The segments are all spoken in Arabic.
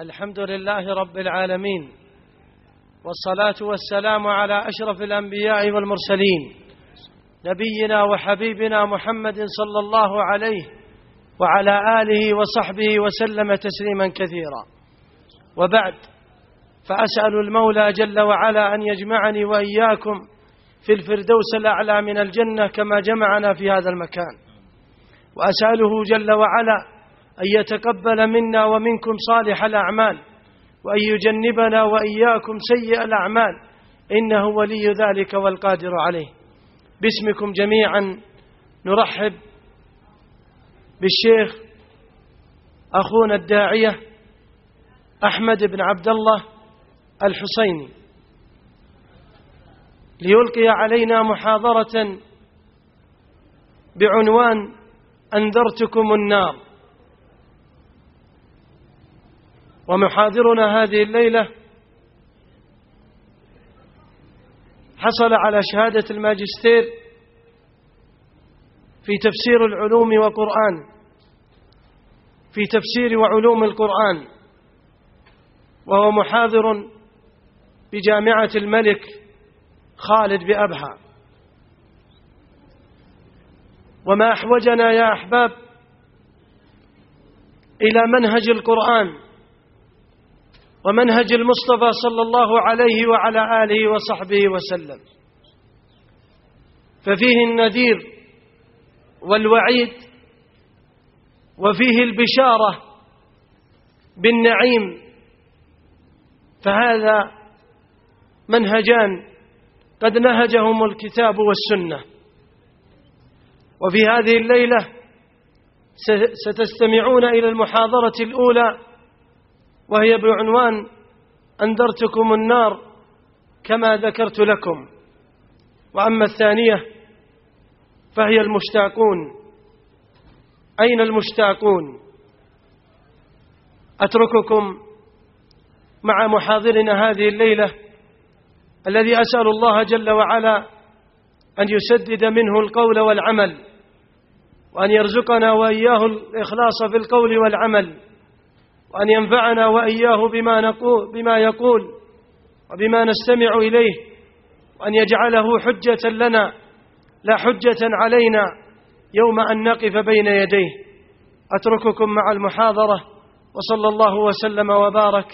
الحمد لله رب العالمين، والصلاة والسلام على أشرف الأنبياء والمرسلين، نبينا وحبيبنا محمد صلى الله عليه وعلى آله وصحبه وسلم تسليما كثيرا. وبعد، فأسأل المولى جل وعلا أن يجمعني وإياكم في الفردوس الأعلى من الجنة كما جمعنا في هذا المكان، وأسأله جل وعلا أن يتقبل منا ومنكم صالح الأعمال، وأن يجنبنا وإياكم سيء الأعمال، إنه ولي ذلك والقادر عليه. باسمكم جميعا نرحب بالشيخ أخونا الداعية أحمد بن عبد الله الحسيني ليلقي علينا محاضرة بعنوان أنذرتكم النار. ومحاضرنا هذه الليلة حصل على شهادة الماجستير في تفسير العلوم وقرآن، في تفسير وعلوم القرآن، وهو محاضر بجامعة الملك خالد بأبها. وما أحوجنا يا أحباب إلى منهج القرآن ومنهج المصطفى صلى الله عليه وعلى آله وصحبه وسلم، ففيه النذير والوعيد، وفيه البشارة بالنعيم. فهذا منهجان قد نهجهم الكتاب والسنة. وفي هذه الليلة ستستمعون إلى المحاضرة الأولى، وهي بعنوان أنذرتكم النار كما ذكرت لكم. وأما الثانية فهي المشتاقون. أين المشتاقون؟ أترككم مع محاضرنا هذه الليلة، الذي أسأل الله جل وعلا أن يسدد منه القول والعمل، وأن يرزقنا وإياه الإخلاص في القول والعمل، وأن ينفعنا وإياه بما يقول وبما نستمع إليه، وأن يجعله حجة لنا لا حجة علينا يوم أن نقف بين يديه. أترككم مع المحاضرة، وصلى الله وسلم وبارك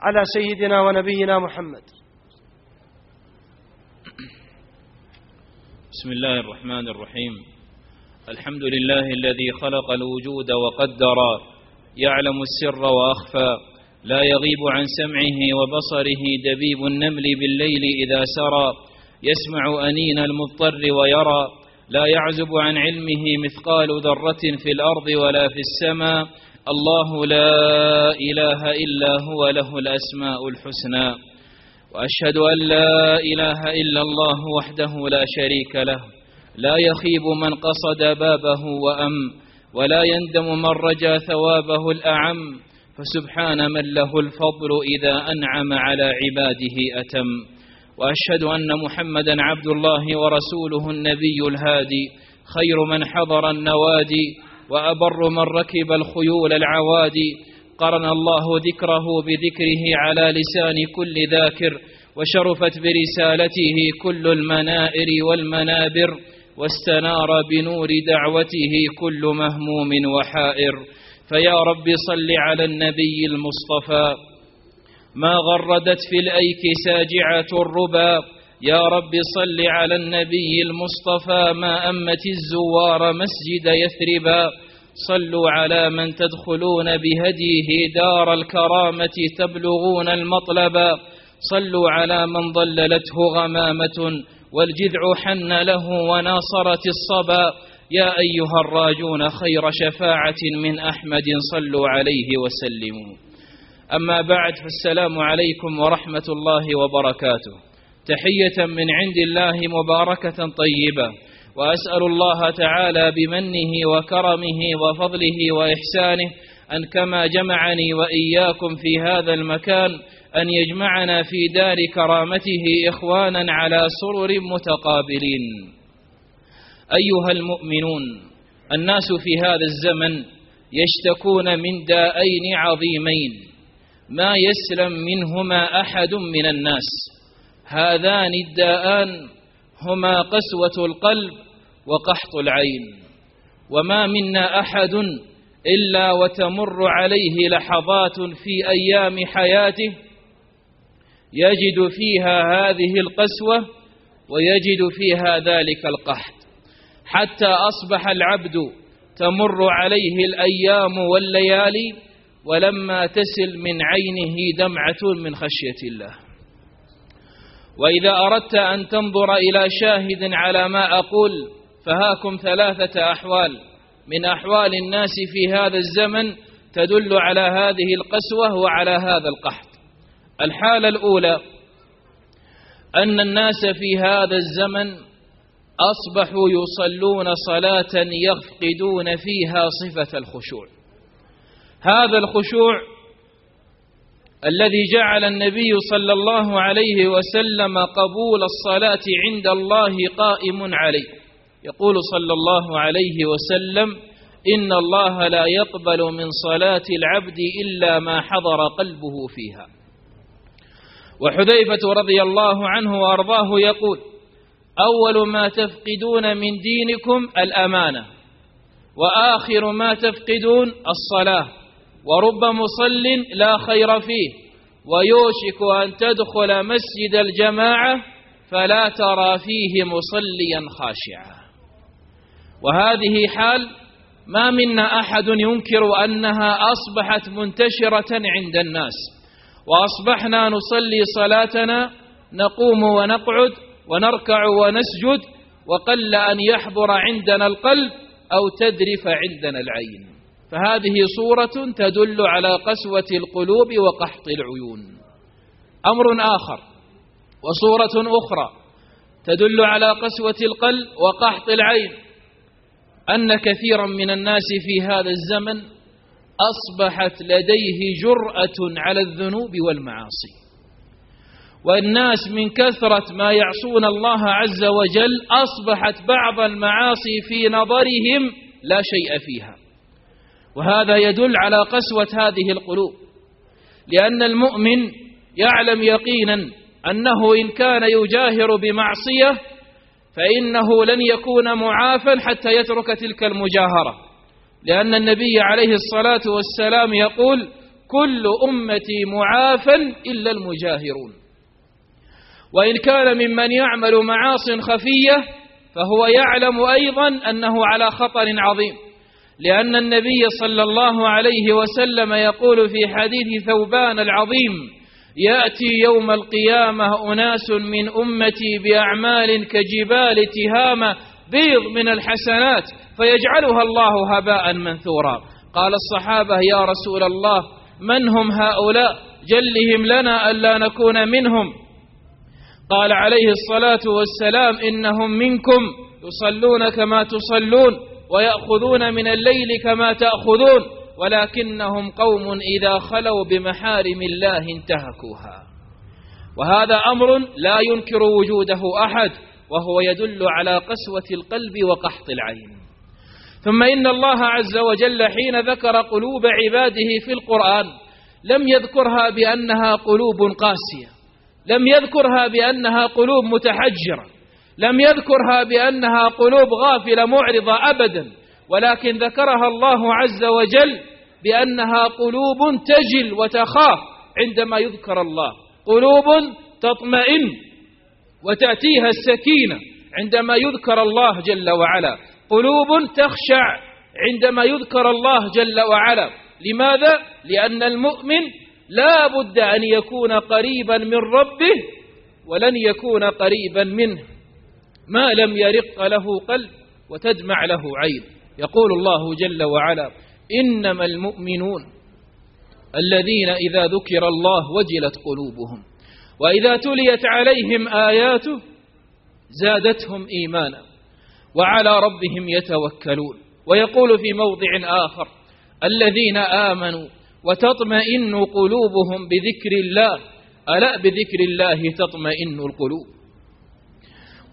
على سيدنا ونبينا محمد. بسم الله الرحمن الرحيم. الحمد لله الذي خلق الوجود وقدر، يعلم السر وأخفى، لا يغيب عن سمعه وبصره دبيب النمل بالليل إذا سرى، يسمع أنين المضطر ويرى، لا يعزب عن علمه مثقال ذرة في الأرض ولا في السماء. الله لا إله إلا هو، له الأسماء الحسنى. وأشهد أن لا إله إلا الله وحده لا شريك له، لا يخيب من قصد بابه وأم، ولا يندم من رجا ثوابه الأعم. فسبحان من له الفضل إذا أنعم على عباده أتم. وأشهد أن محمدا عبد الله ورسوله النبي الهادي، خير من حضر النوادي، وأبر من ركب الخيول العوادي. قرن الله ذكره بذكره على لسان كل ذاكر، وشرفت برسالته كل المنائر والمنابر، واستنار بنور دعوته كل مهموم وحائر. فيا رب صل على النبي المصطفى، ما غردت في الأيك ساجعة الربا. يا رب صل على النبي المصطفى، ما أمت الزوار مسجد يثربا. صلوا على من تدخلون بهديه دار الكرامة تبلغون المطلبا. صلوا على من ضللته غمامة والجذع حن له وناصرت الصبا. يا أيها الراجون خير شفاعة من أحمد، صلوا عليه وسلموا. أما بعد، فالسلام عليكم ورحمة الله وبركاته، تحية من عند الله مباركة طيبة. وأسأل الله تعالى بمنه وكرمه وفضله وإحسانه أن كما جمعني وإياكم في هذا المكان، أن يجمعنا في دار كرامته إخوانا على سرر متقابلين. أيها المؤمنون، الناس في هذا الزمن يشتكون من دائين عظيمين، ما يسلم منهما أحد من الناس. هذان الداءان هما قسوة القلب وقحط العين، وما منا أحد إلا وتمر عليه لحظات في أيام حياته يجد فيها هذه القسوة ويجد فيها ذلك القحط، حتى أصبح العبد تمر عليه الأيام والليالي ولما تسل من عينه دمعة من خشية الله. وإذا أردت أن تنظر إلى شاهد على ما أقول فهاكم 3 أحوال من أحوال الناس في هذا الزمن تدل على هذه القسوة وعلى هذا القحط. الحالة الأولى أن الناس في هذا الزمن أصبحوا يصلون صلاة يفقدون فيها صفة الخشوع. هذا الخشوع الذي جعل النبي صلى الله عليه وسلم قبول الصلاة عند الله قائم عليه. يقول صلى الله عليه وسلم: إن الله لا يقبل من صلاة العبد إلا ما حضر قلبه فيها. وحذيفة رضي الله عنه وأرضاه يقول: أول ما تفقدون من دينكم الأمانة، وآخر ما تفقدون الصلاة، ورب مصل لا خير فيه، ويوشك أن تدخل مسجد الجماعة فلا ترى فيه مصليا خاشعا. وهذه حال ما منا أحد ينكر أنها أصبحت منتشرة عند الناس، وأصبحنا نصلي صلاتنا نقوم ونقعد ونركع ونسجد، وقل أن يحضر عندنا القلب أو تدرف عندنا العين. فهذه صورة تدل على قسوة القلوب وقحط العيون. أمر آخر وصورة أخرى تدل على قسوة القلب وقحط العين أن كثيرا من الناس في هذا الزمن أصبحت لديه جرأة على الذنوب والمعاصي، والناس من كثرة ما يعصون الله عز وجل أصبحت بعض المعاصي في نظرهم لا شيء فيها. وهذا يدل على قسوة هذه القلوب، لأن المؤمن يعلم يقينا أنه إن كان يجاهر بمعصية فإنه لن يكون معافا حتى يترك تلك المجاهرة، لأن النبي عليه الصلاة والسلام يقول: كل أمتي معافا إلا المجاهرون. وإن كان ممن يعمل معاص خفية فهو يعلم أيضا أنه على خطر عظيم، لأن النبي صلى الله عليه وسلم يقول في حديث ثوبان العظيم: يأتي يوم القيامة أناس من أمتي بأعمال كجبال تهامة بيض من الحسنات فيجعلها الله هباء منثورا. قال الصحابة: يا رسول الله من هم هؤلاء؟ جلهم لنا ألا نكون منهم. قال عليه الصلاة والسلام: إنهم منكم يصلون كما تصلون ويأخذون من الليل كما تأخذون، ولكنهم قوم إذا خلوا بمحارم الله انتهكوها. وهذا أمر لا ينكر وجوده أحد، وهو يدل على قسوة القلب وقحط العين. ثم إن الله عز وجل حين ذكر قلوب عباده في القرآن لم يذكرها بأنها قلوب قاسية، لم يذكرها بأنها قلوب متحجرة، لم يذكرها بأنها قلوب غافلة معرضة أبدا، ولكن ذكرها الله عز وجل بأنها قلوب تجل وتخاف عندما يذكر الله، قلوب تطمئن وتأتيها السكينة عندما يذكر الله جل وعلا، قلوب تخشع عندما يذكر الله جل وعلا. لماذا؟ لأن المؤمن لا بد أن يكون قريبا من ربه، ولن يكون قريبا منه ما لم يرق له قلب وتدمع له عين. يقول الله جل وعلا: إنما المؤمنون الذين إذا ذكر الله وجلت قلوبهم وإذا تليت عليهم آياته زادتهم إيمانا وعلى ربهم يتوكلون. ويقول في موضع آخر: الذين آمنوا وتطمئن قلوبهم بذكر الله، ألا بذكر الله تطمئن القلوب.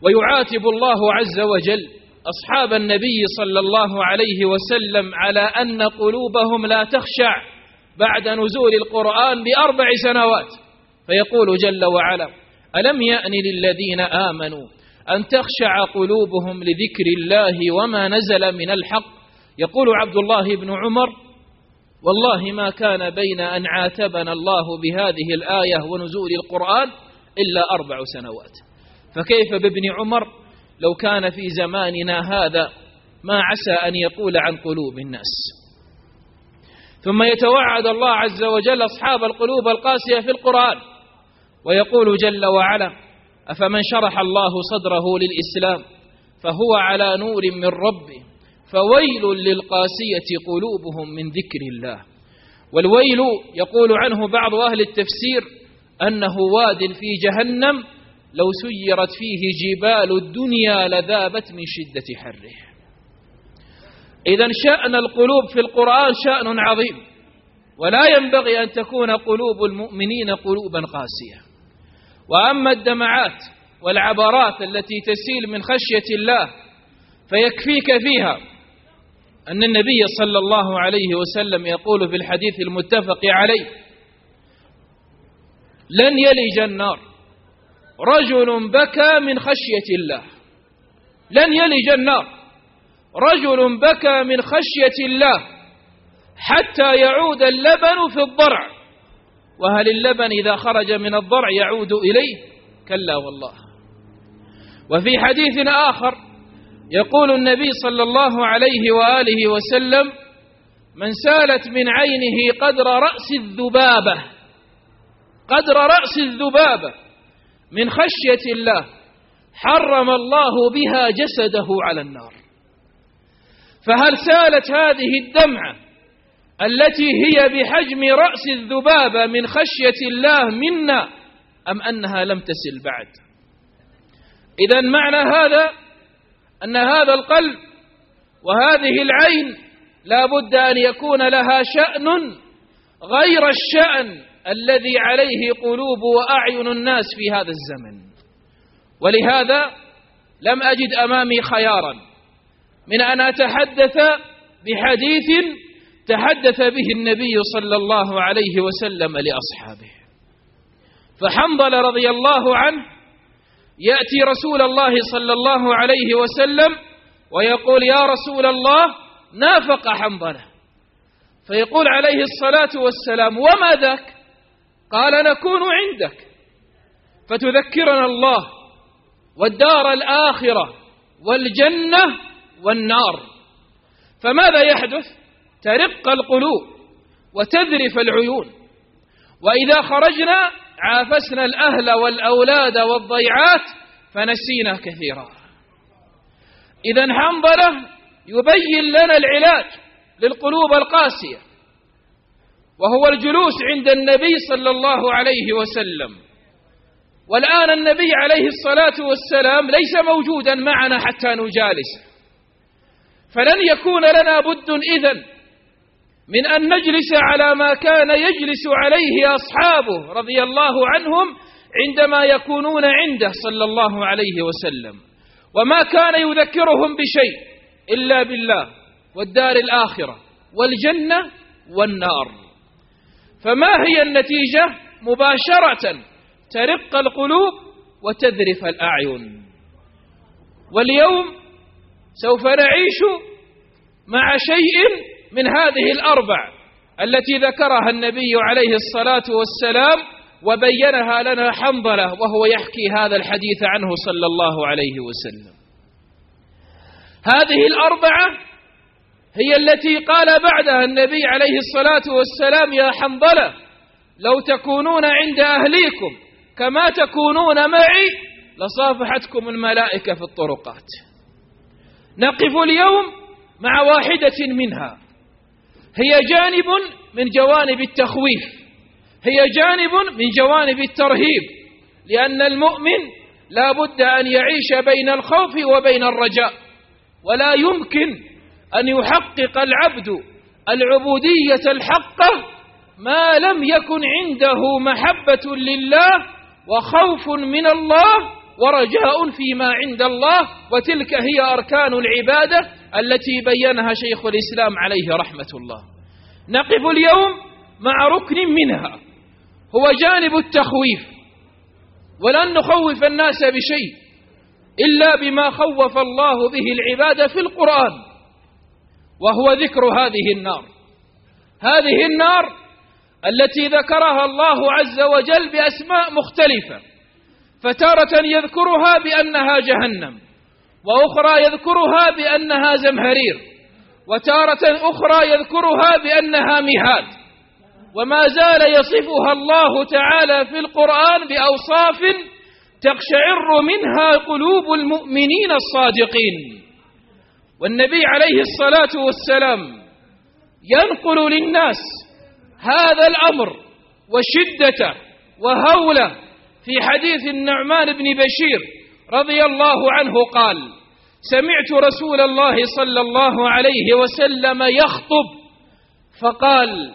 ويعاتب الله عز وجل أصحاب النبي صلى الله عليه وسلم على أن قلوبهم لا تخشع بعد نزول القرآن ب4 سنوات، فيقول جل وعلا: ألم يأن للذين آمنوا أن تخشع قلوبهم لذكر الله وما نزل من الحق. يقول عبد الله بن عمر: والله ما كان بين أن عاتبنا الله بهذه الآية ونزول القرآن إلا 4 سنوات. فكيف بابن عمر لو كان في زماننا هذا ما عسى أن يقول عن قلوب الناس. ثم يتوعد الله عز وجل أصحاب القلوب القاسية في القرآن، ويقول جل وعلا: أفمن شرح الله صدره للإسلام فهو على نور من ربه فويل للقاسية قلوبهم من ذكر الله. والويل يقول عنه بعض أهل التفسير أنه واد في جهنم لو سيرت فيه جبال الدنيا لذابت من شدة حره. إذن شأن القلوب في القرآن شأن عظيم، ولا ينبغي أن تكون قلوب المؤمنين قلوبا قاسية. وأما الدمعات والعبرات التي تسيل من خشية الله فيكفيك فيها أن النبي صلى الله عليه وسلم يقول في الحديث المتفق عليه: لن يلج النار رجل بكى من خشية الله. لن يلج النار رجل بكى من خشية الله حتى يعود اللبن في الضرع. وهل اللبن إذا خرج من الضرع يعود إليه؟ كلا والله. وفي حديث آخر يقول النبي صلى الله عليه وآله وسلم: من سالت من عينه قدر رأس الذبابة من خشية الله حرم الله بها جسده على النار. فهل سالت هذه الدمعة التي هي بحجم رأس الذبابة من خشية الله منا أم أنها لم تسل بعد؟ إذن معنى هذا أن هذا القلب وهذه العين لا بد أن يكون لها شأن غير الشأن الذي عليه قلوب وأعين الناس في هذا الزمن. ولهذا لم أجد أمامي خيارا من أن أتحدث بحديث تحدث به النبي صلى الله عليه وسلم لأصحابه. فحنظلة رضي الله عنه يأتي رسول الله صلى الله عليه وسلم ويقول: يا رسول الله، نافق حنظلة. فيقول عليه الصلاة والسلام: وما ذاك؟ قال: نكون عندك فتذكرنا الله والدار الآخرة والجنة والنار. فماذا يحدث؟ ترق القلوب وتذرف العيون، وإذا خرجنا عافسنا الأهل والأولاد والضيعات فنسينا كثيرا. إذن حنظلة يبين لنا العلاج للقلوب القاسية، وهو الجلوس عند النبي صلى الله عليه وسلم. والآن النبي عليه الصلاة والسلام ليس موجودا معنا حتى نجالس، فلن يكون لنا بد إذن من أن نجلس على ما كان يجلس عليه أصحابه رضي الله عنهم عندما يكونون عنده صلى الله عليه وسلم. وما كان يذكرهم بشيء إلا بالله والدار الآخرة والجنة والنار. فما هي النتيجة؟ مباشرة ترق القلوب وتذرف الأعين. واليوم سوف نعيش مع شيء من هذه الأربع التي ذكرها النبي عليه الصلاة والسلام وبينها لنا حنظلة وهو يحكي هذا الحديث عنه صلى الله عليه وسلم. هذه الأربعة هي التي قال بعدها النبي عليه الصلاة والسلام: يا حنظلة، لو تكونون عند أهليكم كما تكونون معي لصافحتكم الملائكة في الطرقات. نقف اليوم مع واحدة منها، هي جانب من جوانب التخويف، هي جانب من جوانب الترهيب، لأن المؤمن لا بد أن يعيش بين الخوف وبين الرجاء، ولا يمكن أن يحقق العبد العبودية الحقة ما لم يكن عنده محبة لله وخوف من الله ورجاء فيما عند الله. وتلك هي أركان العبادة التي بينها شيخ الإسلام عليه رحمة الله. نقف اليوم مع ركن منها هو جانب التخويف، ولن نخوف الناس بشيء إلا بما خوف الله به العباد في القرآن، وهو ذكر هذه النار. هذه النار التي ذكرها الله عز وجل بأسماء مختلفة، فتارة يذكرها بأنها جهنم، وأخرى يذكرها بأنها زمهرير، وتارة أخرى يذكرها بأنها مهاد، وما زال يصفها الله تعالى في القرآن بأوصاف تقشعر منها قلوب المؤمنين الصادقين. والنبي عليه الصلاة والسلام ينقل للناس هذا الأمر وشدته وهوله في حديث النعمان بن بشير رضي الله عنه قال: سمعت رسول الله صلى الله عليه وسلم يخطب فقال: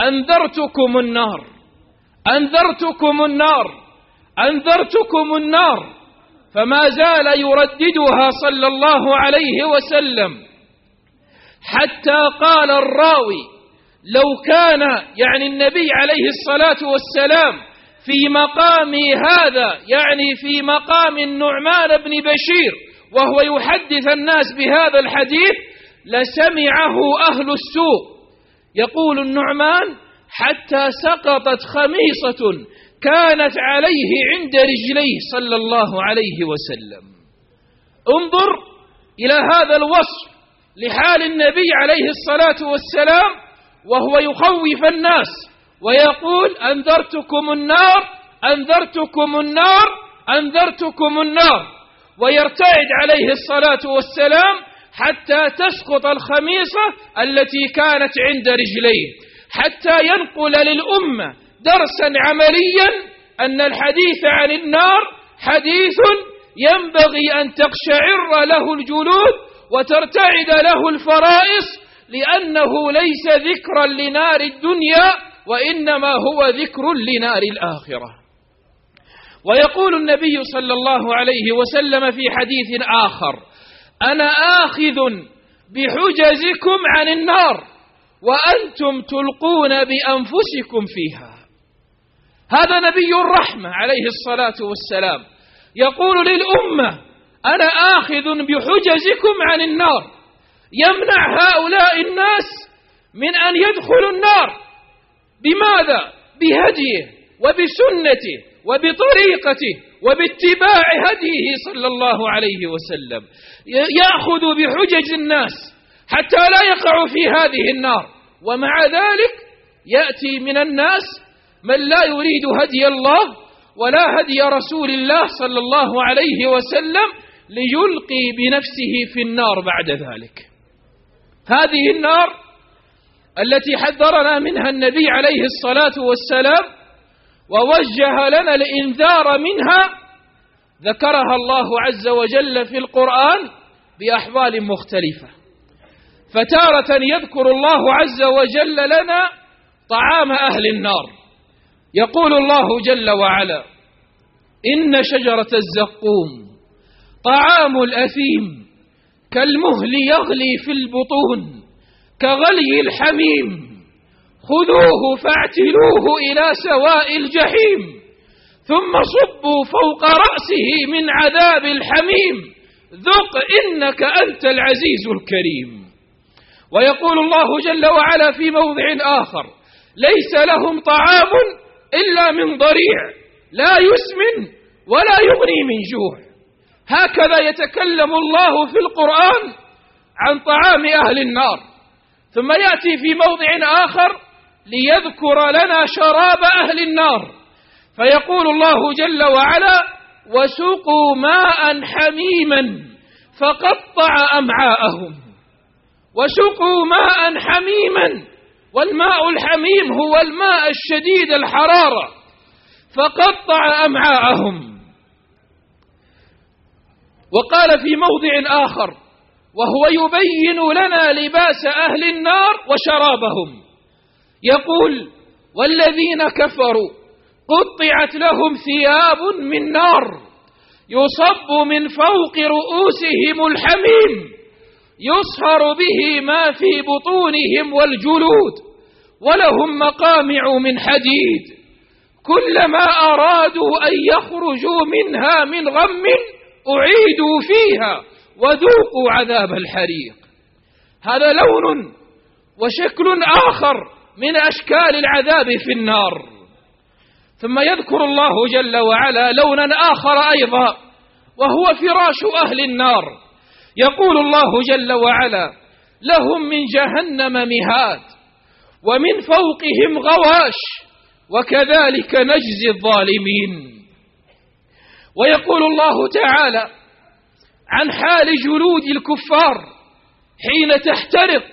أنذرتكم النار، أنذرتكم النار، أنذرتكم النار، فما زال يرددها صلى الله عليه وسلم حتى قال الراوي: لو كان يعني النبي عليه الصلاة والسلام في مقام هذا، يعني في مقام النعمان بن بشير وهو يحدث الناس بهذا الحديث، لسمعه أهل السوق. يقول النعمان: حتى سقطت خميصة كانت عليه عند رجليه صلى الله عليه وسلم. انظر إلى هذا الوصف لحال النبي عليه الصلاة والسلام وهو يخوف الناس ويقول: أنذرتكم النار، أنذرتكم النار، أنذرتكم النار، ويرتعد عليه الصلاة والسلام حتى تسقط الخميصة التي كانت عند رجليه، حتى ينقل للأمة درسا عمليا أن الحديث عن النار حديث ينبغي أن تقشعر له الجلود وترتعد له الفرائص، لأنه ليس ذكرا لنار الدنيا وإنما هو ذكر لنار الآخرة. ويقول النبي صلى الله عليه وسلم في حديث آخر: أنا آخذ بحجزكم عن النار وأنتم تلقون بأنفسكم فيها. هذا نبي الرحمة عليه الصلاة والسلام يقول للأمة: أنا آخذ بحجزكم عن النار، يمنع هؤلاء الناس من أن يدخلوا النار. بماذا؟ بهديه وبسنته وبطريقته وباتباع هديه صلى الله عليه وسلم. يأخذ بحجج الناس حتى لا يقعوا في هذه النار، ومع ذلك يأتي من الناس من لا يريد هدي الله ولا هدي رسول الله صلى الله عليه وسلم ليلقي بنفسه في النار بعد ذلك. هذه النار التي حذرنا منها النبي عليه الصلاة والسلام ووجه لنا الإنذار منها، ذكرها الله عز وجل في القرآن بأحوال مختلفة. فتارة يذكر الله عز وجل لنا طعام أهل النار، يقول الله جل وعلا: إن شجرة الزقوم طعام الأثيم كالمهل يغلي في البطون كغلي الحميم خذوه فاعتلوه إلى سواء الجحيم ثم صبوا فوق رأسه من عذاب الحميم ذق إنك أنت العزيز الكريم. ويقول الله جل وعلا في موضع آخر: ليس لهم طعام إلا من ضريع لا يسمن ولا يغني من جوع. هكذا يتكلم الله في القرآن عن طعام أهل النار، ثم يأتي في موضع آخر ليذكر لنا شراب أهل النار، فيقول الله جل وعلا: وسقوا ماء حميما فقطع أمعاءهم. وسقوا ماء حميما، والماء الحميم هو الماء الشديد الحرارة، فقطع أمعاءهم. وقال في موضع آخر وهو يبين لنا لباس أهل النار وشرابهم، يقول: والذين كفروا قطعت لهم ثياب من نار يصب من فوق رؤوسهم الحميم يصهر به ما في بطونهم والجلود ولهم مقامع من حديد كلما أرادوا أن يخرجوا منها من غم أعيدوا فيها وذوقوا عذاب الحريق. هذا لون وشكل آخر من أشكال العذاب في النار. ثم يذكر الله جل وعلا لونا آخر أيضا وهو فراش أهل النار. يقول الله جل وعلا: لهم من جهنم مهاد ومن فوقهم غواش وكذلك نجزي الظالمين. ويقول الله تعالى عن حال جلود الكفار حين تحترق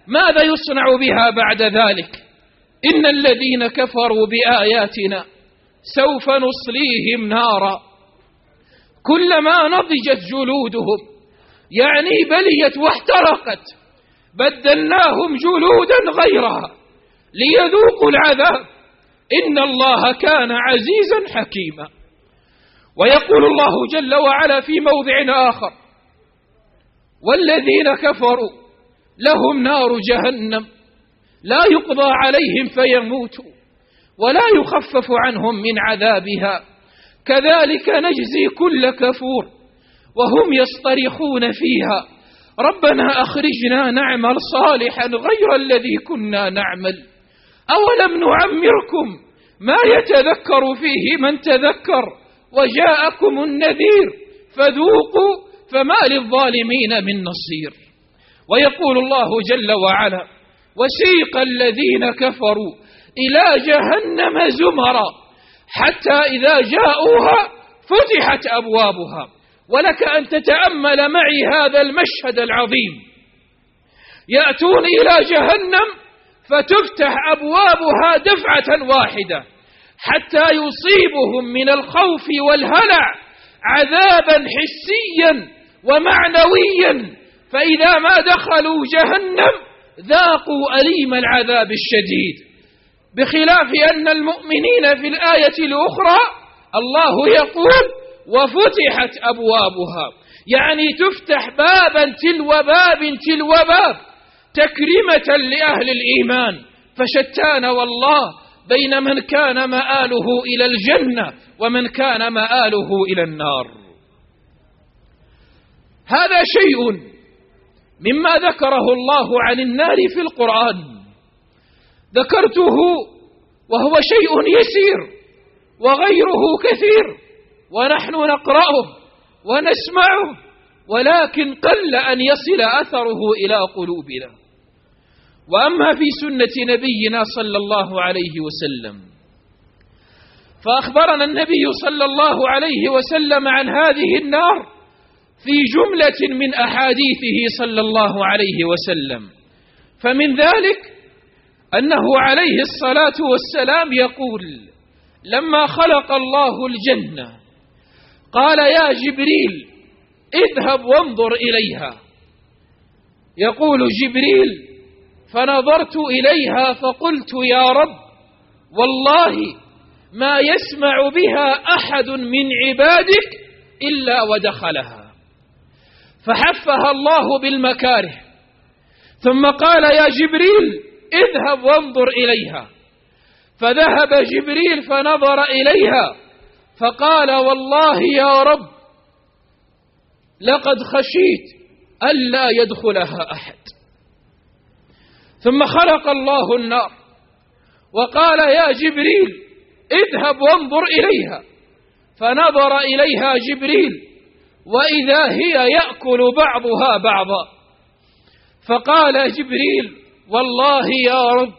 ماذا يصنع بها بعد ذلك: إن الذين كفروا بآياتنا سوف نصليهم نارا كلما نضجت جلودهم، يعني بليت واحترقت، بدلناهم جلودا غيرها ليذوقوا العذاب إن الله كان عزيزا حكيما. ويقول الله جل وعلا في موضع آخر: والذين كفروا لهم نار جهنم لا يقضى عليهم فيموتوا ولا يخفف عنهم من عذابها كذلك نجزي كل كفور وهم يصطرخون فيها ربنا أخرجنا نعمل صالحا غير الذي كنا نعمل أولم نعمركم ما يتذكر فيه من تذكر وجاءكم النذير فذوقوا فما للظالمين من نصير. ويقول الله جل وعلا: وسيق الذين كفروا إلى جهنم زمرا حتى إذا جاءوها فتحت أبوابها. ولك أن تتأمل معي هذا المشهد العظيم: يأتون إلى جهنم فتفتح أبوابها دفعة واحدة حتى يصيبهم من الخوف والهلع عذابا حسيا ومعنويا، فإذا ما دخلوا جهنم ذاقوا أليم العذاب الشديد. بخلاف أن المؤمنين في الآية الأخرى الله يقول: وفتحت أبوابها، يعني تفتح بابا تلو باب تلو باب تكريمة لأهل الإيمان. فشتان والله بين من كان مآله إلى الجنة ومن كان مآله إلى النار. هذا شيء مما ذكره الله عن النار في القرآن، ذكرته وهو شيء يسير وغيره كثير ونحن نقرأه ونسمعه، ولكن قل أن يصل أثره إلى قلوبنا. وأما في سنة نبينا صلى الله عليه وسلم فأخبرنا النبي صلى الله عليه وسلم عن هذه النار في جملة من أحاديثه صلى الله عليه وسلم. فمن ذلك أنه عليه الصلاة والسلام يقول: لما خلق الله الجنة قال: يا جبريل اذهب وانظر إليها. يقول جبريل: فنظرت إليها فقلت: يا رب والله ما يسمع بها أحد من عبادك إلا ودخلها. فحفها الله بالمكاره، ثم قال: يا جبريل اذهب وانظر إليها. فذهب جبريل فنظر إليها فقال: والله يا رب لقد خشيت ألا يدخلها أحد. ثم خلق الله النار وقال: يا جبريل اذهب وانظر إليها. فنظر إليها جبريل وإذا هي يأكل بعضها بعضا. فقال جبريل: والله يا رب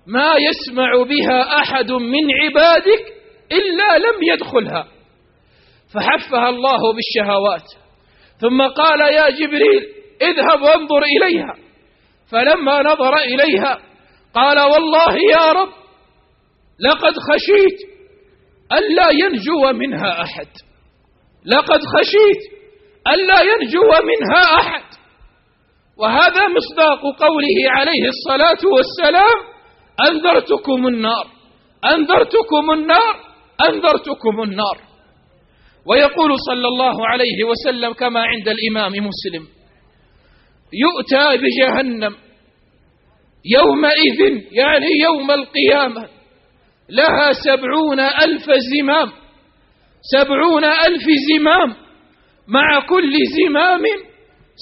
ما يسمع بها أحد من عبادك إلا لم يدخلها. فحفها الله بالشهوات، ثم قال: يا جبريل اذهب وانظر إليها. فلما نظر إليها قال: والله يا رب لقد خشيت ألا ينجو منها أحد، لقد خشيت ألا ينجو منها أحد. وهذا مصداق قوله عليه الصلاة والسلام: أنذرتكم النار، أنذرتكم النار، أنذرتكم النار. ويقول صلى الله عليه وسلم كما عند الإمام مسلم: يؤتى بجهنم يومئذ يعني يوم القيامة لها 70,000 زمام، 70,000 زمام، مع كل زمام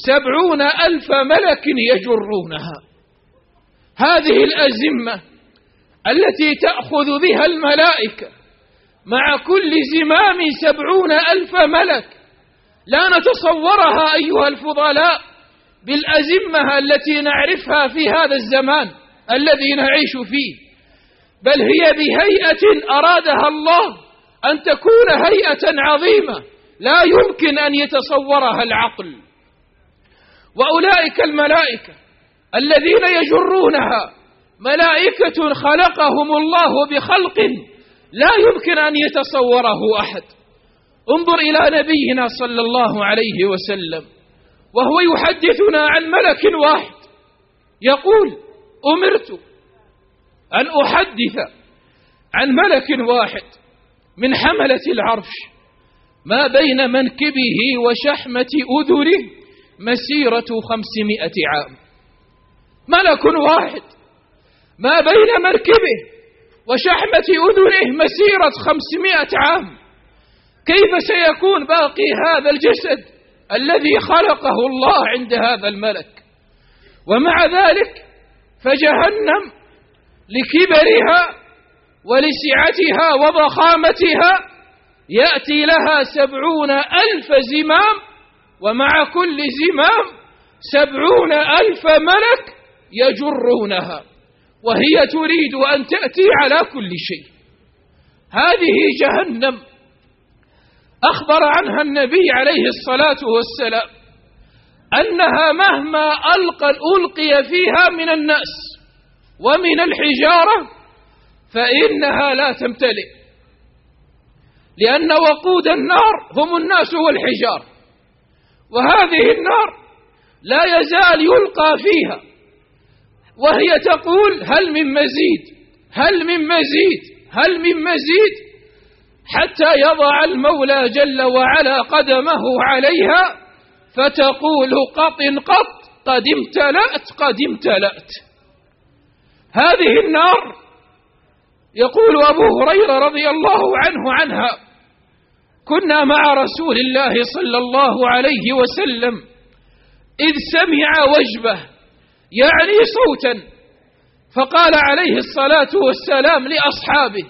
70,000 ملك يجرونها. هذه الأزمة التي تأخذ بها الملائكة مع كل زمام 70,000 ملك لا نتصورها أيها الفضلاء بالأزمة التي نعرفها في هذا الزمان الذي نعيش فيه، بل هي بهيئة أرادها الله أن تكون هيئة عظيمة لا يمكن أن يتصورها العقل. وأولئك الملائكة الذين يجرونها ملائكة خلقهم الله بخلق لا يمكن أن يتصوره أحد. انظر إلى نبينا صلى الله عليه وسلم وهو يحدثنا عن ملك واحد يقول: أمرت أن أحدث عن ملك واحد من حملة العرش ما بين منكبه وشحمة أذنه مسيرة 500 عام. ملك واحد ما بين منكبه وشحمة أذنه مسيرة 500 عام، كيف سيكون باقي هذا الجسد الذي خلقه الله عند هذا الملك؟ ومع ذلك فجهنم لكبرها ولسعتها وضخامتها يأتي لها 70,000 زمام، ومع كل زمام 70,000 ملك يجرونها، وهي تريد أن تأتي على كل شيء. هذه جهنم أخبر عنها النبي عليه الصلاة والسلام أنها مهما ألقي فيها من الناس ومن الحجارة فإنها لا تمتلئ، لأن وقود النار هم الناس والحجار، وهذه النار لا يزال يلقى فيها وهي تقول: هل من مزيد، هل من مزيد، هل من مزيد، حتى يضع المولى جل وعلا قدمه عليها فتقول: قط قط، قد امتلأت، قد امتلأت. هذه النار يقول أبو هريرة رضي الله عنه عنها: كنا مع رسول الله صلى الله عليه وسلم إذ سمع وجبه يعني صوتا، فقال عليه الصلاة والسلام لأصحابه: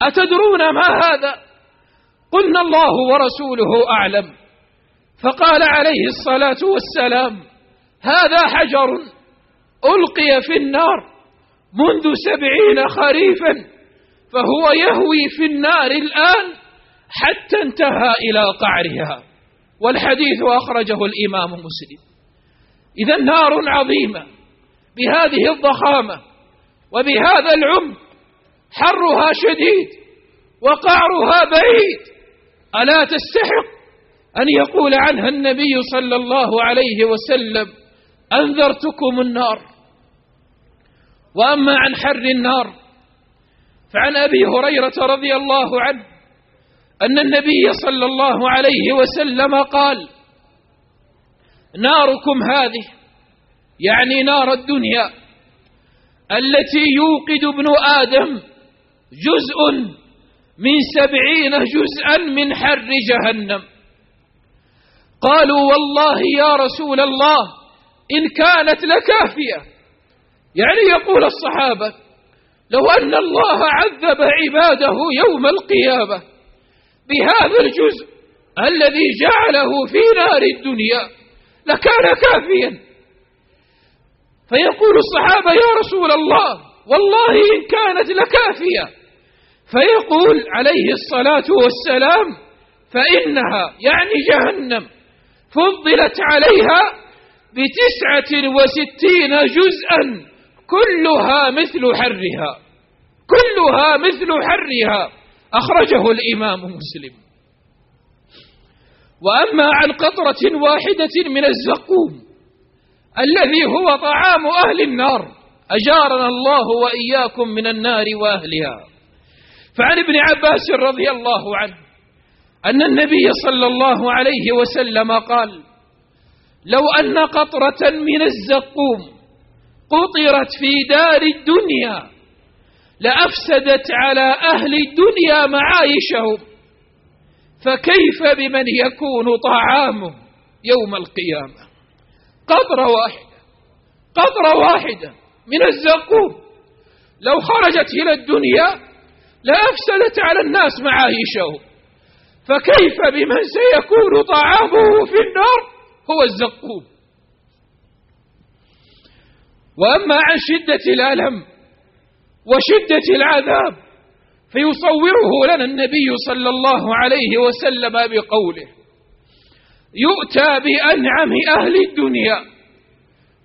أتدرون ما هذا؟ قلنا: الله ورسوله أعلم. فقال عليه الصلاة والسلام: هذا حجر ألقي في النار منذ 70 خريفا فهو يهوي في النار الآن حتى انتهى إلى قعرها. والحديث أخرجه الإمام مسلم. إذا نار عظيمة بهذه الضخامة وبهذا العمق، حرها شديد وقعرها بعيد، ألا تستحق أن يقول عنها النبي صلى الله عليه وسلم: أنذرتكم النار؟ وأما عن حر النار فعن أبي هريرة رضي الله عنه أن النبي صلى الله عليه وسلم قال: ناركم هذه، يعني نار الدنيا، التي يوقد ابن آدم جزء من 70 جزءا من حر جهنم. قالوا: والله يا رسول الله إن كانت لكافية. يعني يقول الصحابة: لو أن الله عذب عباده يوم القيامة بهذا الجزء الذي جعله في نار الدنيا لكان كافيا. فيقول الصحابة: يا رسول الله والله إن كانت لكافية. فيقول عليه الصلاة والسلام: فإنها يعني جهنم فضلت عليها 69 جزءا كلها مثل حرها، كلها مثل حرها. أخرجه الإمام مسلم. وأما عن قطرة واحدة من الزقوم الذي هو طعام أهل النار، أجارنا الله وإياكم من النار وأهلها، فعن ابن عباس رضي الله عنه أن النبي صلى الله عليه وسلم قال: لو أن قطرة من الزقوم قطرت في دار الدنيا لأفسدت على أهل الدنيا معايشهم، فكيف بمن يكون طعامه يوم القيامة؟ قطرة واحدة من الزقوم لو خرجت إلى الدنيا لأفسدت على الناس معايشهم، فكيف بمن سيكون طعامه في النار هو الزقوم؟ وأما عن شدة الألم وشدة العذاب فيصوره لنا النبي صلى الله عليه وسلم بقوله: يؤتى بأنعم أهل الدنيا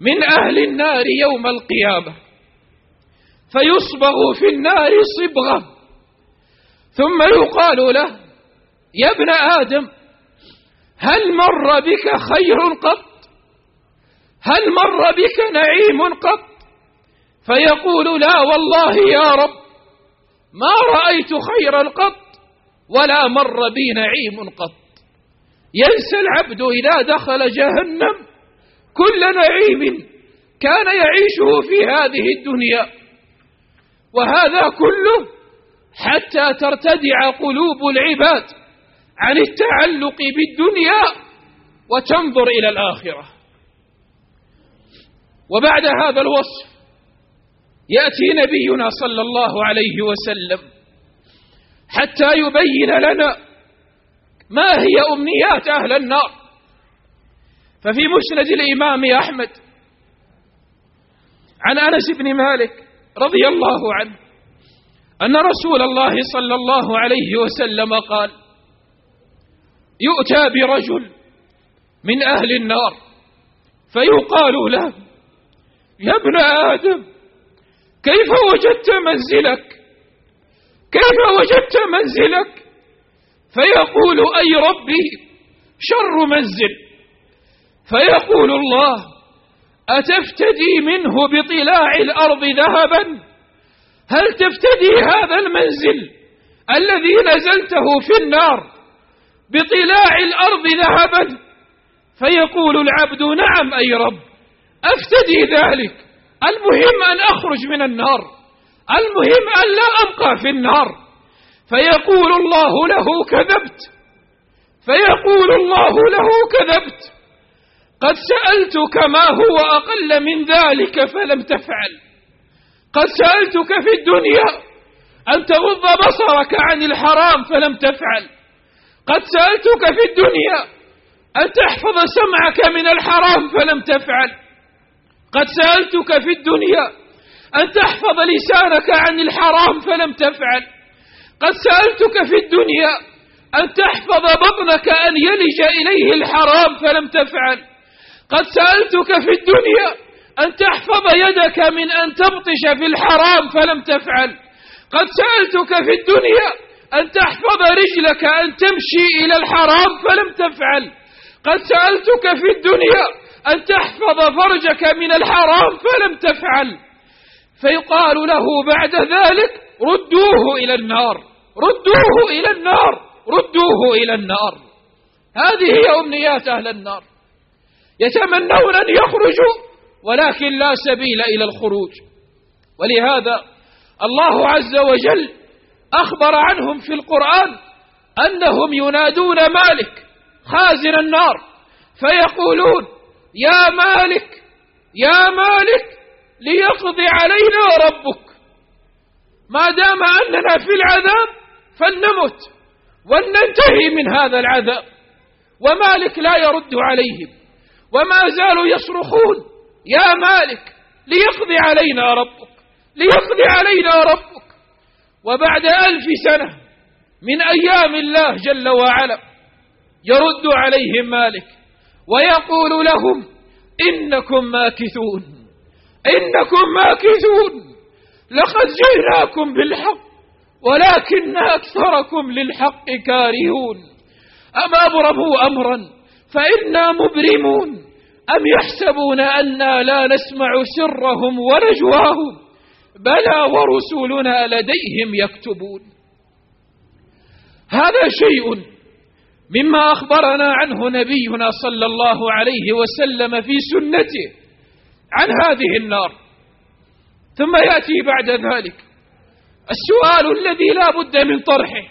من أهل النار يوم القيامة فيصبغ في النار صبغة، ثم يقال له: يا ابن آدم هل مر بك خير قط؟ هل مر بك نعيم قط؟ فيقول: لا والله يا رب ما رأيت خيرا قط ولا مر بي نعيم قط. ينسى العبد إذا دخل جهنم كل نعيم كان يعيشه في هذه الدنيا، وهذا كله حتى ترتدع قلوب العباد عن التعلق بالدنيا وتنظر إلى الآخرة. وبعد هذا الوصف يأتي نبينا صلى الله عليه وسلم حتى يبين لنا ما هي أمنيات أهل النار. ففي مسند الإمام أحمد عن أنس بن مالك رضي الله عنه أن رسول الله صلى الله عليه وسلم قال: يؤتى برجل من أهل النار فيقال له: يا ابن آدم كيف وجدت منزلك؟ كيف وجدت منزلك؟ فيقول: أي ربي شر منزل. فيقول الله: أتفتدي منه بطلاع الأرض ذهبا؟ هل تفتدي هذا المنزل الذي نزلته في النار بطلاع الأرض ذهبا؟ فيقول العبد: نعم أي رب، أفتدي ذلك، المهم أن أخرج من النار، المهم أن لا أبقى في النار. فيقول الله له: كذبت. فيقول الله له: كذبت، قد سألتك ما هو أقل من ذلك فلم تفعل. قد سألتك في الدنيا أن تغض بصرك عن الحرام فلم تفعل. قد سألتك في الدنيا أن تحفظ سمعك من الحرام فلم تفعل. قد سألتك في الدنيا أن تحفظ لسانك عن الحرام فلم تفعل. قد سألتك في الدنيا أن تحفظ بطنك أن يلج إليه الحرام فلم تفعل. قد سألتك في الدنيا أن تحفظ يدك من أن تبطش في الحرام فلم تفعل. قد سألتك في الدنيا أن تحفظ رجلك أن تمشي إلى الحرام فلم تفعل. قد سألتك في الدنيا أن تحفظ فرجك من الحرام فلم تفعل. فيقال له بعد ذلك: ردوه إلى النار، ردوه إلى النار، ردوه إلى النار. هذه هي أمنيات أهل النار، يتمنون أن يخرجوا ولكن لا سبيل إلى الخروج. ولهذا الله عز وجل أخبر عنهم في القرآن أنهم ينادون مالك خازن النار فيقولون: يا مالك يا مالك ليقضي علينا ربك. ما دام أننا في العذاب فلنمت ولننتهي من هذا العذاب. ومالك لا يرد عليهم وما زالوا يصرخون: يا مالك ليقضي علينا ربك، ليقضي علينا ربك. وبعد 1000 سنة من أيام الله جل وعلا يرد عليهم مالك ويقول لهم: إنكم ماكثون، إنكم ماكثون، لقد جئناكم بالحق ولكن أكثركم للحق كارهون. أم أبرموا أمرا فإنا مبرمون، أم يحسبون أنا لا نسمع سرهم ونجواهم، بلى ورسلنا لديهم يكتبون. هذا شيء مما أخبرنا عنه نبينا صلى الله عليه وسلم في سنته عن هذه النار. ثم يأتي بعد ذلك السؤال الذي لا بد من طرحه،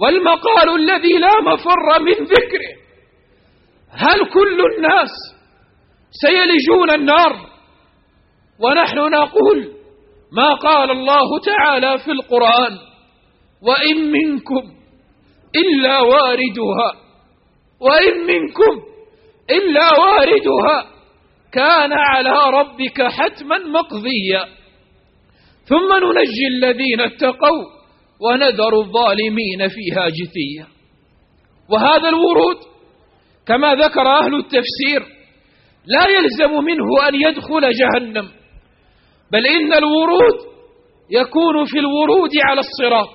والمقال الذي لا مفر من ذكره: هل كل الناس سيلجون النار؟ ونحن نقول ما قال الله تعالى في القرآن: وإن منكم إلا واردها، وإن منكم إلا واردها كان على ربك حتما مقضيا، ثم ننجي الذين اتقوا ونذر الظالمين فيها جثيا. وهذا الورود كما ذكر أهل التفسير لا يلزم منه أن يدخل جهنم، بل إن الورود يكون في الورود على الصراط.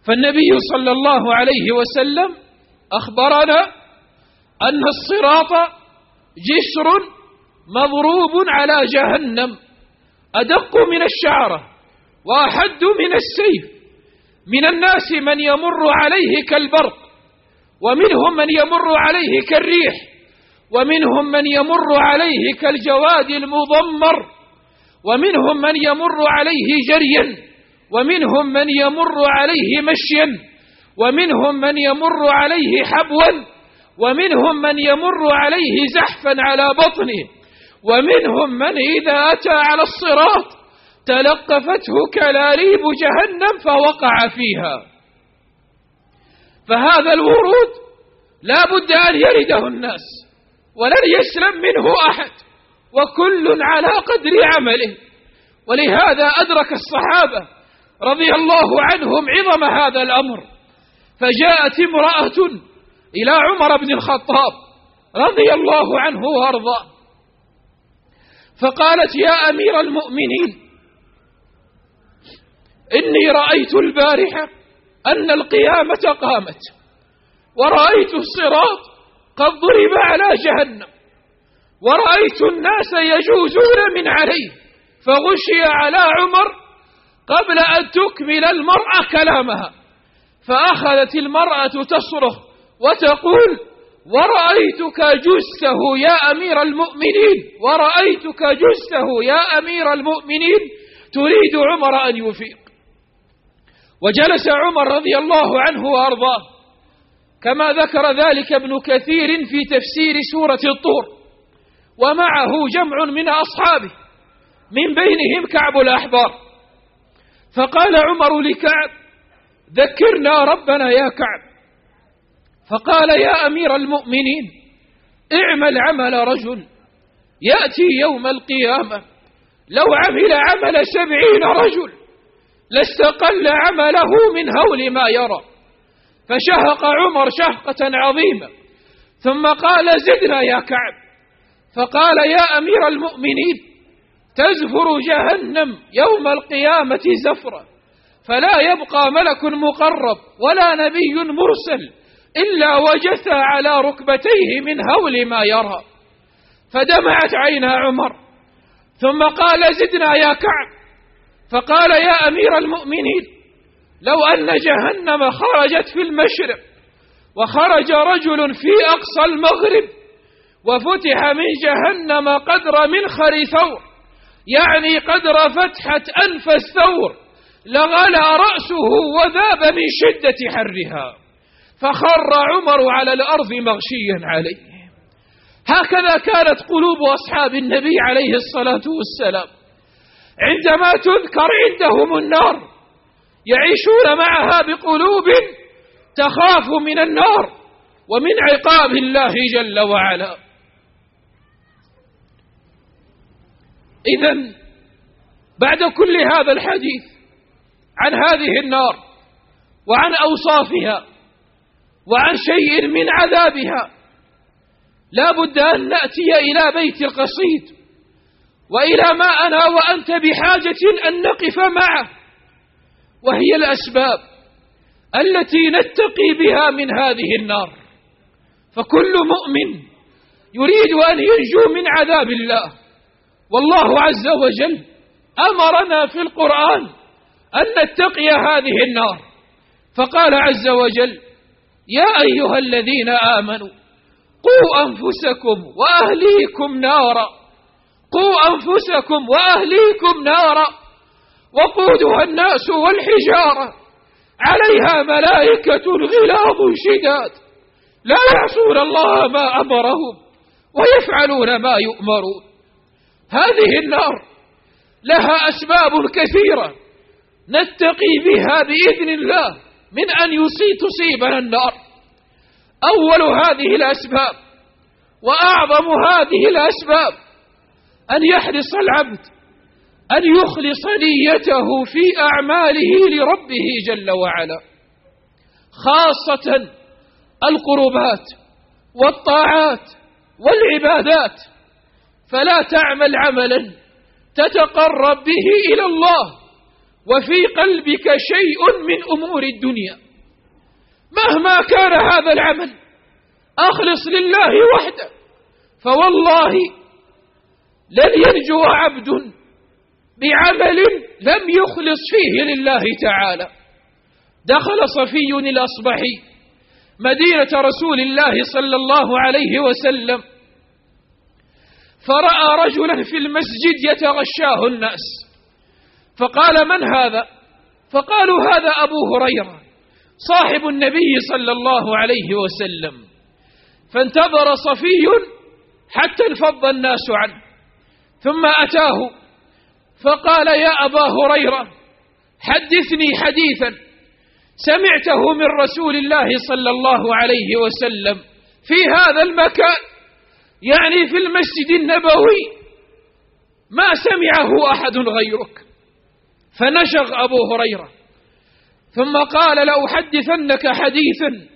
فالنبي صلى الله عليه وسلم أخبرنا أن الصراط جسر مضروب على جهنم أدق من الشعرة وأحد من السيف، من الناس من يمر عليه كالبرق، ومنهم من يمر عليه كالريح، ومنهم من يمر عليه كالجواد المضمر، ومنهم من يمر عليه جريا، ومنهم من يمر عليه مشيا، ومنهم من يمر عليه حبوا، ومنهم من يمر عليه زحفا على بطنه، ومنهم من إذا أتى على الصراط تلقفته كلاليب جهنم فوقع فيها. فهذا الورود لا بد أن يرده الناس، ولن يسلم منه أحد، وكل على قدر عمله. ولهذا أدرك الصحابة رضي الله عنهم عظم هذا الأمر، فجاءت امرأة إلى عمر بن الخطاب رضي الله عنه وأرضاه، فقالت: يا أمير المؤمنين، إني رأيت البارحة أن القيامة قامت، ورأيت الصراط قد ضرب على جهنم، ورأيت الناس يجوزون من عليه، فغشي على عمر قبل أن تكمل المرأة كلامها، فأخذت المرأة تصرخ وتقول: ورأيتك جثه يا أمير المؤمنين، ورأيتك جثه يا أمير المؤمنين، تريد عمر أن يفيق. وجلس عمر رضي الله عنه وأرضاه كما ذكر ذلك ابن كثير في تفسير سورة الطور، ومعه جمع من أصحابه من بينهم كعب الأحبار، فقال عمر لكعب: ذكرنا ربنا يا كعب. فقال: يا أمير المؤمنين، اعمل عمل رجل يأتي يوم القيامة لو عمل عمل 70 رجل لاستقل عمله من هول ما يرى. فشهق عمر شهقة عظيمة، ثم قال: زدنا يا كعب. فقال: يا أمير المؤمنين، تزفر جهنم يوم القيامة زفرة، فلا يبقى ملك مقرب ولا نبي مرسل إلا وجث على ركبتيه من هول ما يرى. فدمعت عينا عمر، ثم قال: زدنا يا كعب. فقال: يا أمير المؤمنين، لو أن جهنم خرجت في المشرق، وخرج رجل في أقصى المغرب، وفتح من جهنم قدر منخر ثور، يعني قدر فتحة أنف الثور، لغلى رأسه وذاب من شدة حرها، فخر عمر على الأرض مغشيا عليه. هكذا كانت قلوب أصحاب النبي عليه الصلاة والسلام عندما تذكر عندهم النار، يعيشون معها بقلوب تخاف من النار ومن عقاب الله جل وعلا. إذن بعد كل هذا الحديث عن هذه النار وعن أوصافها وعن شيء من عذابها، لا بد أن نأتي إلى بيت القصيد، وإلى ما أنا وأنت بحاجة أن نقف معه، وهي الأسباب التي نتقي بها من هذه النار. فكل مؤمن يريد أن ينجو من عذاب الله، والله عز وجل أمرنا في القرآن أن نتقي هذه النار، فقال عز وجل: يا أيها الذين آمنوا قوا أنفسكم وأهليكم نارا قوا أنفسكم وأهليكم نارا وقودها الناس والحجارة عليها ملائكة غلاظ شداد لا يعصون الله ما أمرهم ويفعلون ما يؤمرون. هذه النار لها أسباب كثيرة نتقي بها بإذن الله من أن تصيبنا النار. أول هذه الأسباب وأعظم هذه الأسباب أن يحرص العبد أن يخلص نيته في أعماله لربه جل وعلا، خاصة القربات والطاعات والعبادات، فلا تعمل عملا تتقرب به إلى الله وفي قلبك شيء من أمور الدنيا، مهما كان هذا العمل أخلص لله وحده، فوالله لن ينجو عبد بعمل لم يخلص فيه لله تعالى. دخل صفي الأصبحي مدينة رسول الله صلى الله عليه وسلم فرأى رجلا في المسجد يتغشاه الناس، فقال: من هذا؟ فقالوا: هذا أبو هريرة صاحب النبي صلى الله عليه وسلم. فانتظر صفي حتى انفض الناس عنه، ثم أتاه فقال: يا أبا هريرة حدثني حديثا سمعته من رسول الله صلى الله عليه وسلم في هذا المكان، يعني في المسجد النبوي، ما سمعه أحد غيرك. فنشغ أبو هريرة ثم قال: لأحدثنك حديثا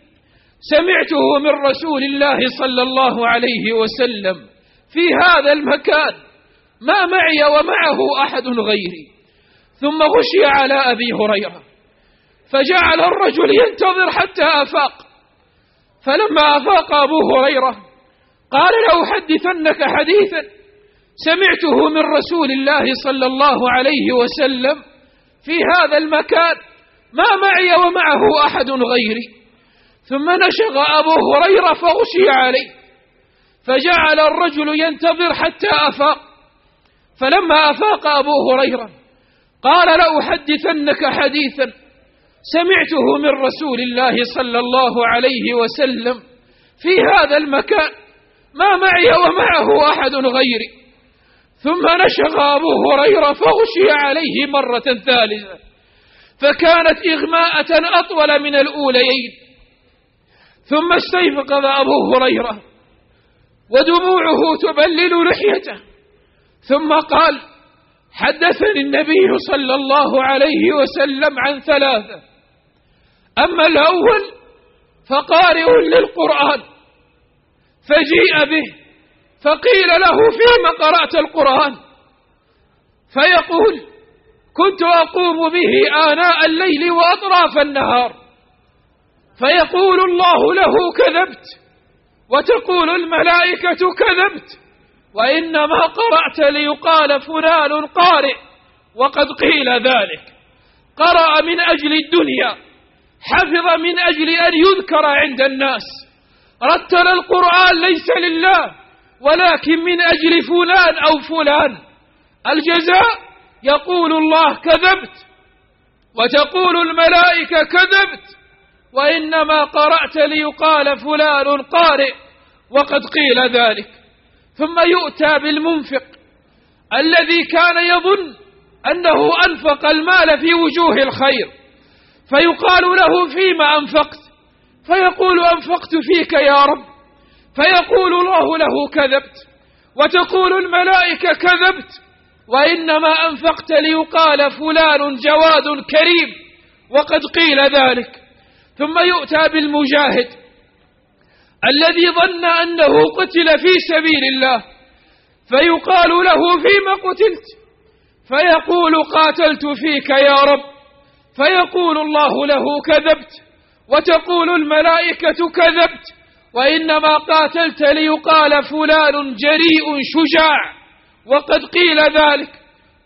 سمعته من رسول الله صلى الله عليه وسلم في هذا المكان ما معي ومعه أحد غيري. ثم غشي على أبي هريرة فجعل الرجل ينتظر حتى أفاق، فلما أفاق أبو هريرة قال: لأحدثنك حديثا سمعته من رسول الله صلى الله عليه وسلم في هذا المكان ما معي ومعه أحد غيري. ثم نشغ أبو هريرة فغشي عليه فجعل الرجل ينتظر حتى أفاق، فلما أفاق أبو هريرة قال: لأحدثنك حديثا سمعته من رسول الله صلى الله عليه وسلم في هذا المكان ما معي ومعه أحد غيري. ثم نشغ أبو هريرة فغشي عليه مرة ثالثة، فكانت إغماءة أطول من الأوليين. ثم استيقظ أبو هريرة ودموعه تبلل لحيته، ثم قال: حدثني النبي صلى الله عليه وسلم عن ثلاثة: أما الأول فقارئ للقرآن، فجيء به فقيل له: فيما قرأت القرآن؟ فيقول: كنت أقوم به آناء الليل وأطراف النهار. فيقول الله له: كذبت. وتقول الملائكة: كذبت، وإنما قرأت ليقال فلان قارئ، وقد قيل ذلك. قرأ من أجل الدنيا، حفظ من أجل أن يذكر عند الناس، رتل القرآن ليس لله ولكن من أجل فلان أو فلان. الجزاء يقول الله: كذبت، وتقول الملائكة: كذبت، وإنما قرأت ليقال فلان قارئ، وقد قيل ذلك. ثم يؤتى بالمنفق الذي كان يظن أنه أنفق المال في وجوه الخير، فيقال له: فيما أنفقت؟ فيقول: أنفقت فيك يا رب. فيقول الله له: كذبت، وتقول الملائكة: كذبت، وإنما أنفقت ليقال فلان جواد كريم، وقد قيل ذلك. ثم يؤتى بالمجاهد الذي ظن أنه قتل في سبيل الله، فيقال له: فيما قتلت؟ فيقول: قاتلت فيك يا رب. فيقول الله له: كذبت، وتقول الملائكة: كذبت، وإنما قاتلت ليقال فلان جريء شجاع، وقد قيل ذلك.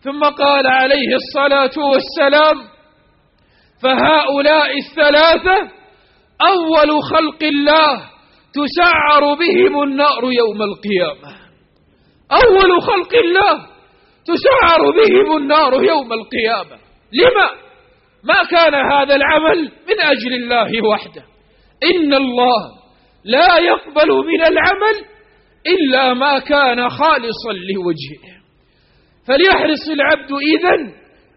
ثم قال عليه الصلاة والسلام: فهؤلاء الثلاثة أول خلق الله تسعر بهم النار يوم القيامة. أول خلق الله تسعر بهم النار يوم القيامة. لما؟ ما كان هذا العمل من أجل الله وحده. إن الله لا يقبل من العمل إلا ما كان خالصا لوجهه. فليحرص العبد إذن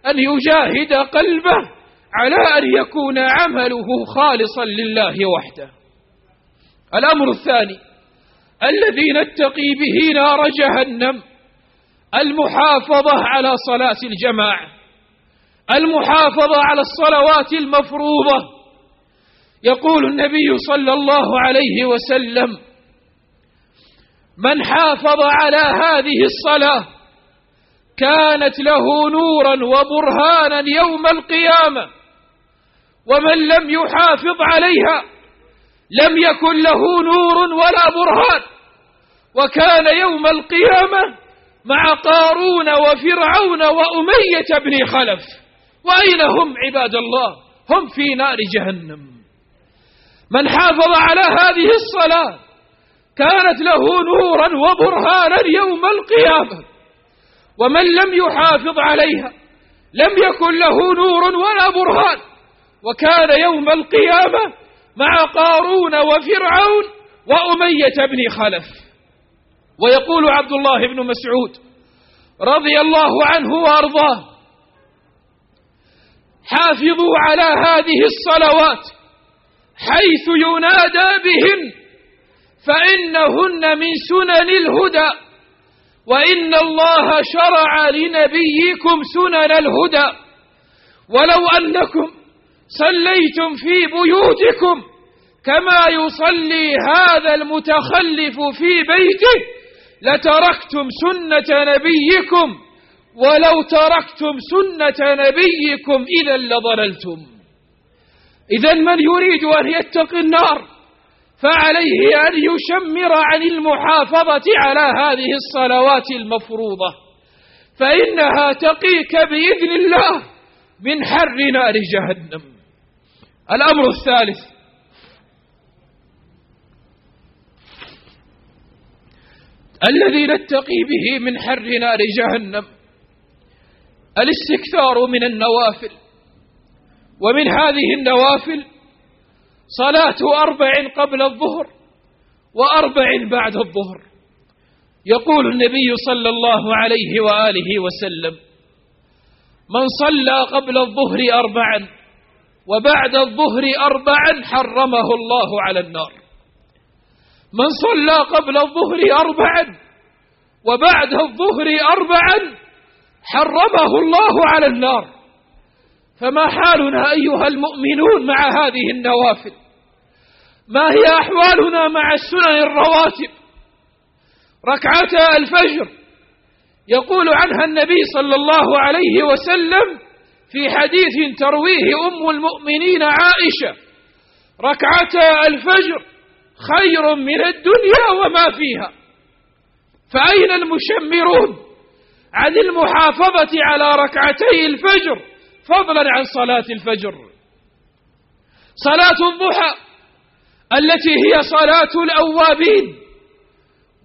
أن يجاهد قلبه على أن يكون عمله خالصا لله وحده. الأمر الثاني الذي نتقي به نار جهنم المحافظة على صلاة الجماعة، المحافظة على الصلوات المفروضة. يقول النبي صلى الله عليه وسلم: من حافظ على هذه الصلاة كانت له نورا وبرهانا يوم القيامة، ومن لم يحافظ عليها لم يكن له نور ولا برهان، وكان يوم القيامة مع قارون وفرعون وأمية بن خلف. وأين هم عباد الله؟ هم في نار جهنم. من حافظ على هذه الصلاة كانت له نورا وبرهانا يوم القيامة، ومن لم يحافظ عليها لم يكن له نور ولا برهان، وكان يوم القيامة مع قارون وفرعون وأمية بن خلف. ويقول عبد الله بن مسعود رضي الله عنه وأرضاه: حافظوا على هذه الصلوات حيث ينادى بهن فإنهن من سنن الهدى، وإن الله شرع لنبيكم سنن الهدى، ولو أنكم صليتم في بيوتكم كما يصلي هذا المتخلف في بيته لتركتم سنة نبيكم، ولو تركتم سنة نبيكم إذا لضللتم. إذن من يريد أن يتقي النار فعليه أن يشمر عن المحافظة على هذه الصلوات المفروضة، فإنها تقيك بإذن الله من حر نار جهنم. الأمر الثالث الذي نتقي به من حر نار جهنم الاستكثار من النوافل. ومن هذه النوافل صلاة 4 قبل الظهر و4 بعد الظهر. يقول النبي صلى الله عليه وآله وسلم: من صلى قبل الظهر 4 وبعد الظهر 4 حرمه الله على النار. من صلى قبل الظهر 4 وبعد الظهر 4 حرمه الله على النار. فما حالنا أيها المؤمنون مع هذه النوافل؟ ما هي أحوالنا مع السنن الرواتب؟ ركعتا الفجر يقول عنها النبي صلى الله عليه وسلم في حديث ترويه أم المؤمنين عائشة: ركعتا الفجر خير من الدنيا وما فيها. فأين المشمرون عن المحافظة على ركعتي الفجر فضلا عن صلاة الفجر؟ صلاة الضحى التي هي صلاة الأوابين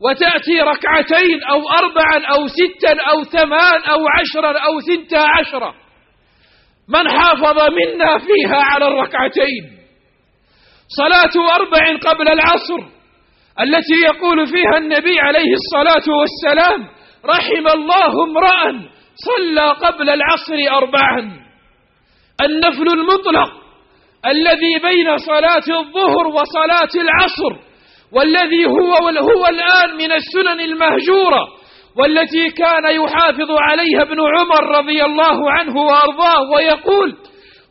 وتأتي 2 أو 4 أو 6 أو 8 أو 10 أو 12، من حافظ منا فيها على 2؟ صلاة 4 قبل العصر التي يقول فيها النبي عليه الصلاة والسلام: رحم الله امرأ صلى قبل العصر 4. النفل المطلق الذي بين صلاة الظهر وصلاة العصر، والذي هو الآن من السنن المهجورة، والتي كان يحافظ عليها ابن عمر رضي الله عنه وأرضاه، ويقول: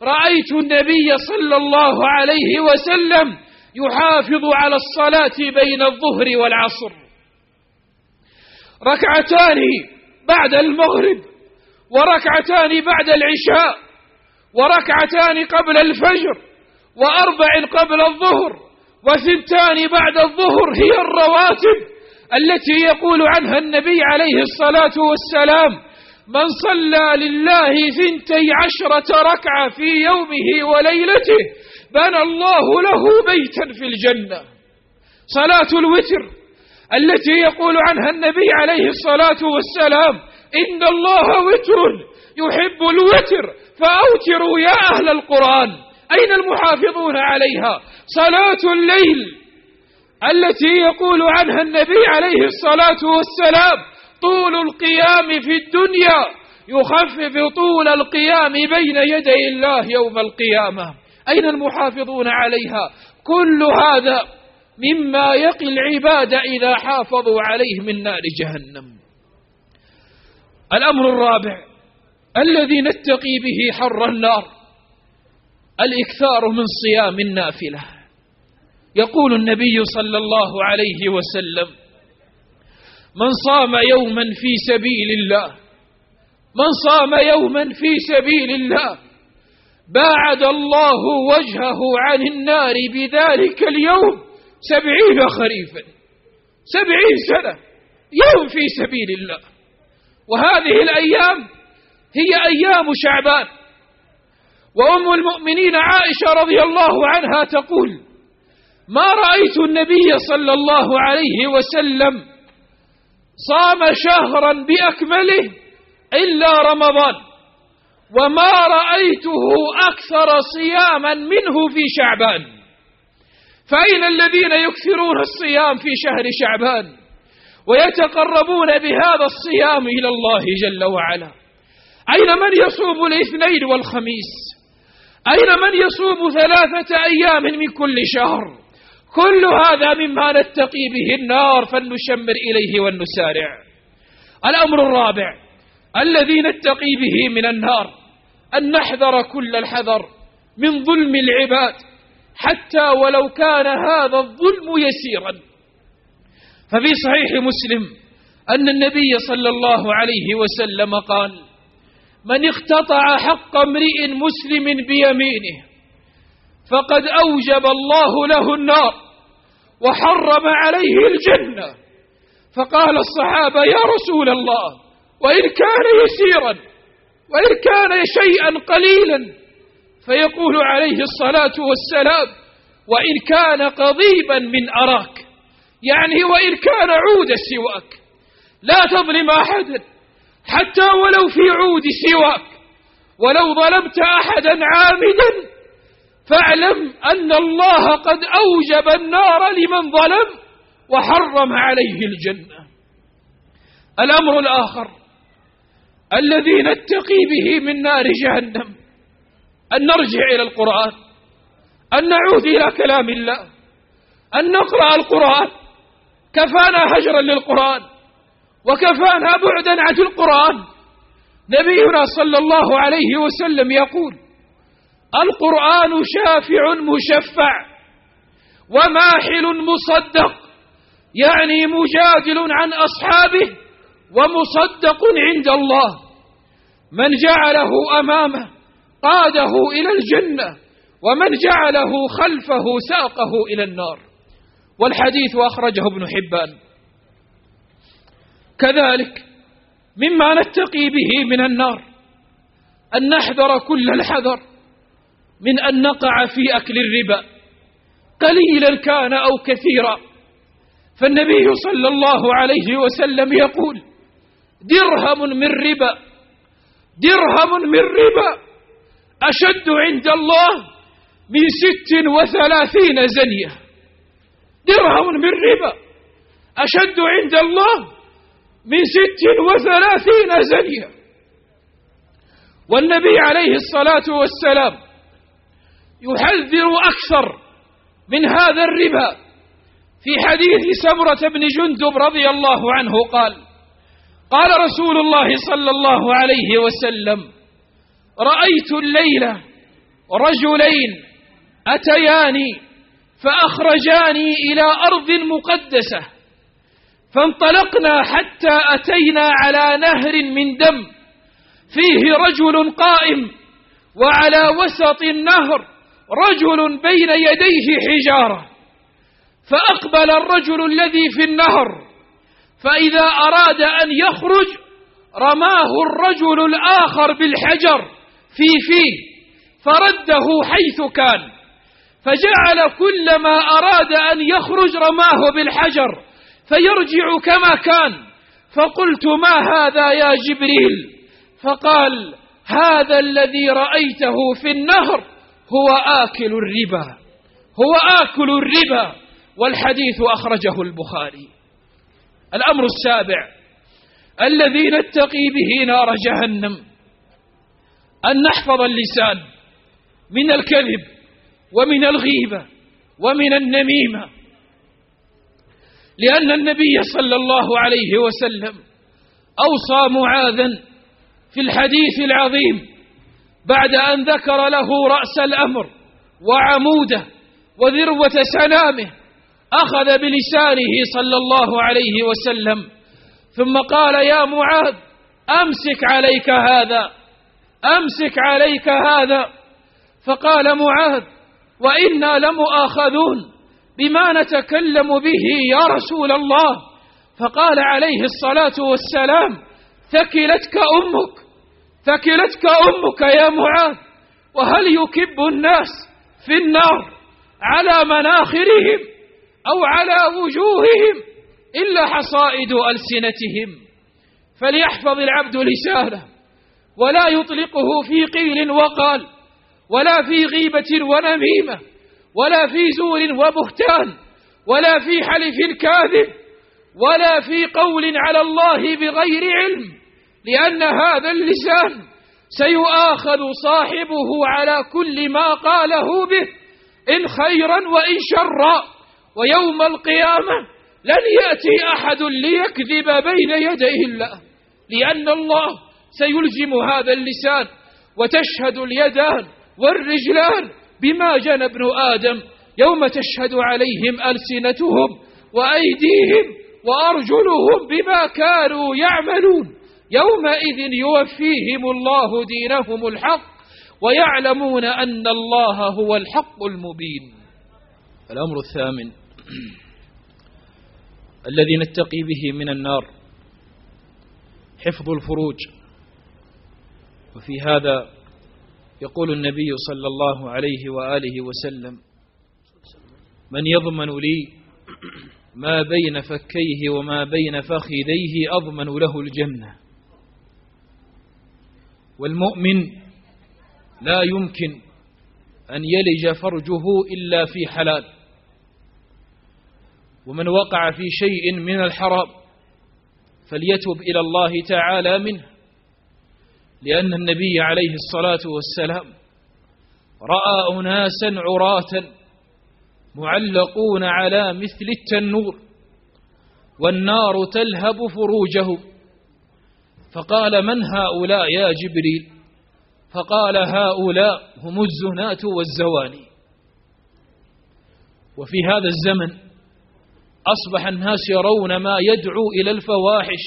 رأيت النبي صلى الله عليه وسلم يحافظ على الصلاة بين الظهر والعصر. 2 بعد المغرب، 2 بعد العشاء، 2 قبل الفجر، 4 قبل الظهر، 2 بعد الظهر هي الرواتب التي يقول عنها النبي عليه الصلاة والسلام: من صلى لله 12 ركعة في يومه وليلته بنى الله له بيتا في الجنة. صلاة الوتر التي يقول عنها النبي عليه الصلاة والسلام: إن الله وتر يحب الوتر فأوتروا يا أهل القرآن. أين المحافظون عليها؟ صلاة الليل التي يقول عنها النبي عليه الصلاة والسلام: طول القيام في الدنيا يخفف طول القيام بين يدي الله يوم القيامة. أين المحافظون عليها؟ كل هذا مما يقي العباد إذا حافظوا عليه من نار جهنم. الأمر الرابع الذي نتقي به حر النار الإكثار من صيام النافلة. يقول النبي صلى الله عليه وسلم: من صام يوما في سبيل الله، من صام يوما في سبيل الله باعد الله وجهه عن النار بذلك اليوم 70 خريفا، 70 سنة، يوم في سبيل الله. وهذه الأيام هي أيام شعبان. وأم المؤمنين عائشة رضي الله عنها تقول: ما رأيت النبي صلى الله عليه وسلم صام شهرا بأكمله إلا رمضان، وما رأيته أكثر صياما منه في شعبان. فأين الذين يكثرون الصيام في شهر شعبان ويتقربون بهذا الصيام إلى الله جل وعلا؟ أين من يصوم الاثنين والخميس؟ أين من يصوم 3 أيام من كل شهر؟ كل هذا مما نتقي به النار، فلنشمر إليه ونسارع. الأمر الرابع الذي نتقي به من النار أن نحذر كل الحذر من ظلم العباد، حتى ولو كان هذا الظلم يسيرا. ففي صحيح مسلم أن النبي صلى الله عليه وسلم قال: من اقتطع حق امرئ مسلم بيمينه فقد أوجب الله له النار وحرم عليه الجنة. فقال الصحابة: يا رسول الله، وإن كان يسيرا، وإن كان شيئا قليلا؟ فيقول عليه الصلاة والسلام: وإن كان قضيبا من أراك، يعني وإن كان عود السواك. لا تظلم أحدا حتى ولو في عود سواك. ولو ظلمت أحدا عامدا فاعلم أن الله قد أوجب النار لمن ظلم وحرم عليه الجنة. الأمر الآخر الذي نتقي به من نار جهنم أن نرجع إلى القرآن، أن نعود إلى كلام الله، أن نقرأ القرآن. كفانا هجرا للقرآن وكفانا بعدا عن القرآن. نبينا صلى الله عليه وسلم يقول: القرآن شافع مشفع وماحل مصدق، يعني مجادل عن أصحابه ومصدق عند الله. من جعله أمامه قاده إلى الجنة، ومن جعله خلفه ساقه إلى النار. والحديث أخرجه ابن حبان. كذلك مما نتقي به من النار أن نحذر كل الحذر من أن نقع في أكل الربا، قليلا كان أو كثيرا. فالنبي صلى الله عليه وسلم يقول: درهم من ربا، درهم من ربا أشد عند الله من 36 زنية. درهم من ربا أشد عند الله من 36 زنية. والنبي عليه الصلاة والسلام يحذر أكثر من هذا الربا. في حديث سمرة بن جندب رضي الله عنه قال: قال رسول الله صلى الله عليه وسلم: رأيت الليلة رجلين أتياني فأخرجاني إلى أرض مقدسة، فانطلقنا حتى أتينا على نهر من دم فيه رجل قائم، وعلى وسط النهر رجل بين يديه حجارة. فأقبل الرجل الذي في النهر، فإذا أراد أن يخرج رماه الرجل الآخر بالحجر في فيه فرده حيث كان، فجعل كلما أراد أن يخرج رماه بالحجر فيرجع كما كان. فقلت: ما هذا يا جبريل؟ فقال: هذا الذي رأيته في النهر هو آكل الربا، هو آكل الربا. والحديث أخرجه البخاري. الأمر السابع الذي نتقي به نار جهنم أن نحفظ اللسان من الكذب ومن الغيبة ومن النميمة، لأن النبي صلى الله عليه وسلم أوصى معاذا في الحديث العظيم بعد أن ذكر له رأس الأمر وعموده وذروة سنامه، أخذ بلسانه صلى الله عليه وسلم ثم قال: يا معاذ أمسك عليك هذا، أمسك عليك هذا. فقال معاذ: وإنا لمؤاخذون بما نتكلم به يا رسول الله. فقال عليه الصلاة والسلام: ثكلتك أمك، ثكلتك أمك يا معاذ. وهل يكب الناس في النار على مناخرهم أو على وجوههم إلا حصائد ألسنتهم؟ فليحفظ العبد لسانه ولا يطلقه في قيل وقال، ولا في غيبة ونميمة، ولا في زور وبهتان، ولا في حلف كاذب، ولا في قول على الله بغير علم، لأن هذا اللسان سيؤاخذ صاحبه على كل ما قاله به إن خيرا وإن شرا. ويوم القيامة لن يأتي أحد ليكذب بين يديه الله، لأن الله سيلزم هذا اللسان، وتشهد اليدان والرجلان بما جنى ابن آدم يوم تشهد عليهم ألسنتهم وأيديهم وأرجلهم بما كانوا يعملون. يومئذ يوفيهم الله دينهم الحق ويعلمون أن الله هو الحق المبين. الأمر الثامن الذي نتقي به من النار حفظ الفروج. وفي هذا يقول النبي صلى الله عليه وآله وسلم: من يضمن لي ما بين فكيه وما بين فخذيه أضمن له الجنة. والمؤمن لا يمكن أن يلج فرجه إلا في حلال، ومن وقع في شيء من الحرام فليتب إلى الله تعالى منه، لأن النبي عليه الصلاة والسلام رأى أناسا عراة معلقون على مثل التنور والنار تلهب فروجهم، فقال: من هؤلاء يا جبريل؟ فقال: هؤلاء هم الزناة والزواني. وفي هذا الزمن أصبح الناس يرون ما يدعو إلى الفواحش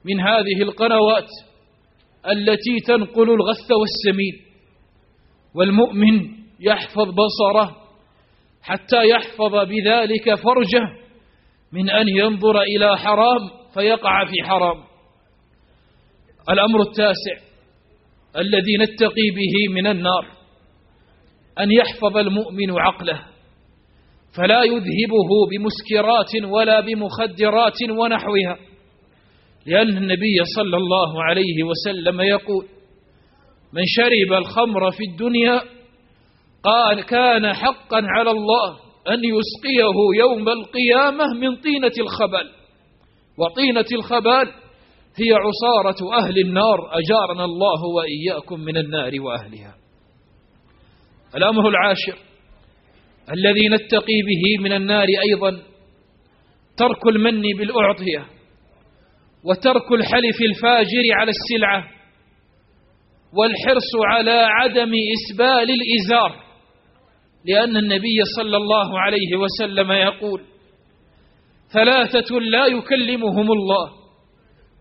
من هذه القنوات التي تنقل الغث والسمين، والمؤمن يحفظ بصره حتى يحفظ بذلك فرجه من أن ينظر إلى حرام فيقع في حرام. الأمر التاسع الذي نتقي به من النار أن يحفظ المؤمن عقله، فلا يذهبه بمسكرات ولا بمخدرات ونحوها، لأن النبي صلى الله عليه وسلم يقول: من شرب الخمر في الدنيا قال كان حقا على الله أن يسقيه يوم القيامة من طينة الخبال، وطينة الخبال هي عصارة أهل النار، أجارنا الله وإياكم من النار وأهلها. الأمر العاشر الذي نتقي به من النار أيضا ترك المن بالأعطية، وترك الحلف الفاجر على السلعة، والحرص على عدم إسبال الإزار، لأن النبي صلى الله عليه وسلم يقول: ثلاثة لا يكلمهم الله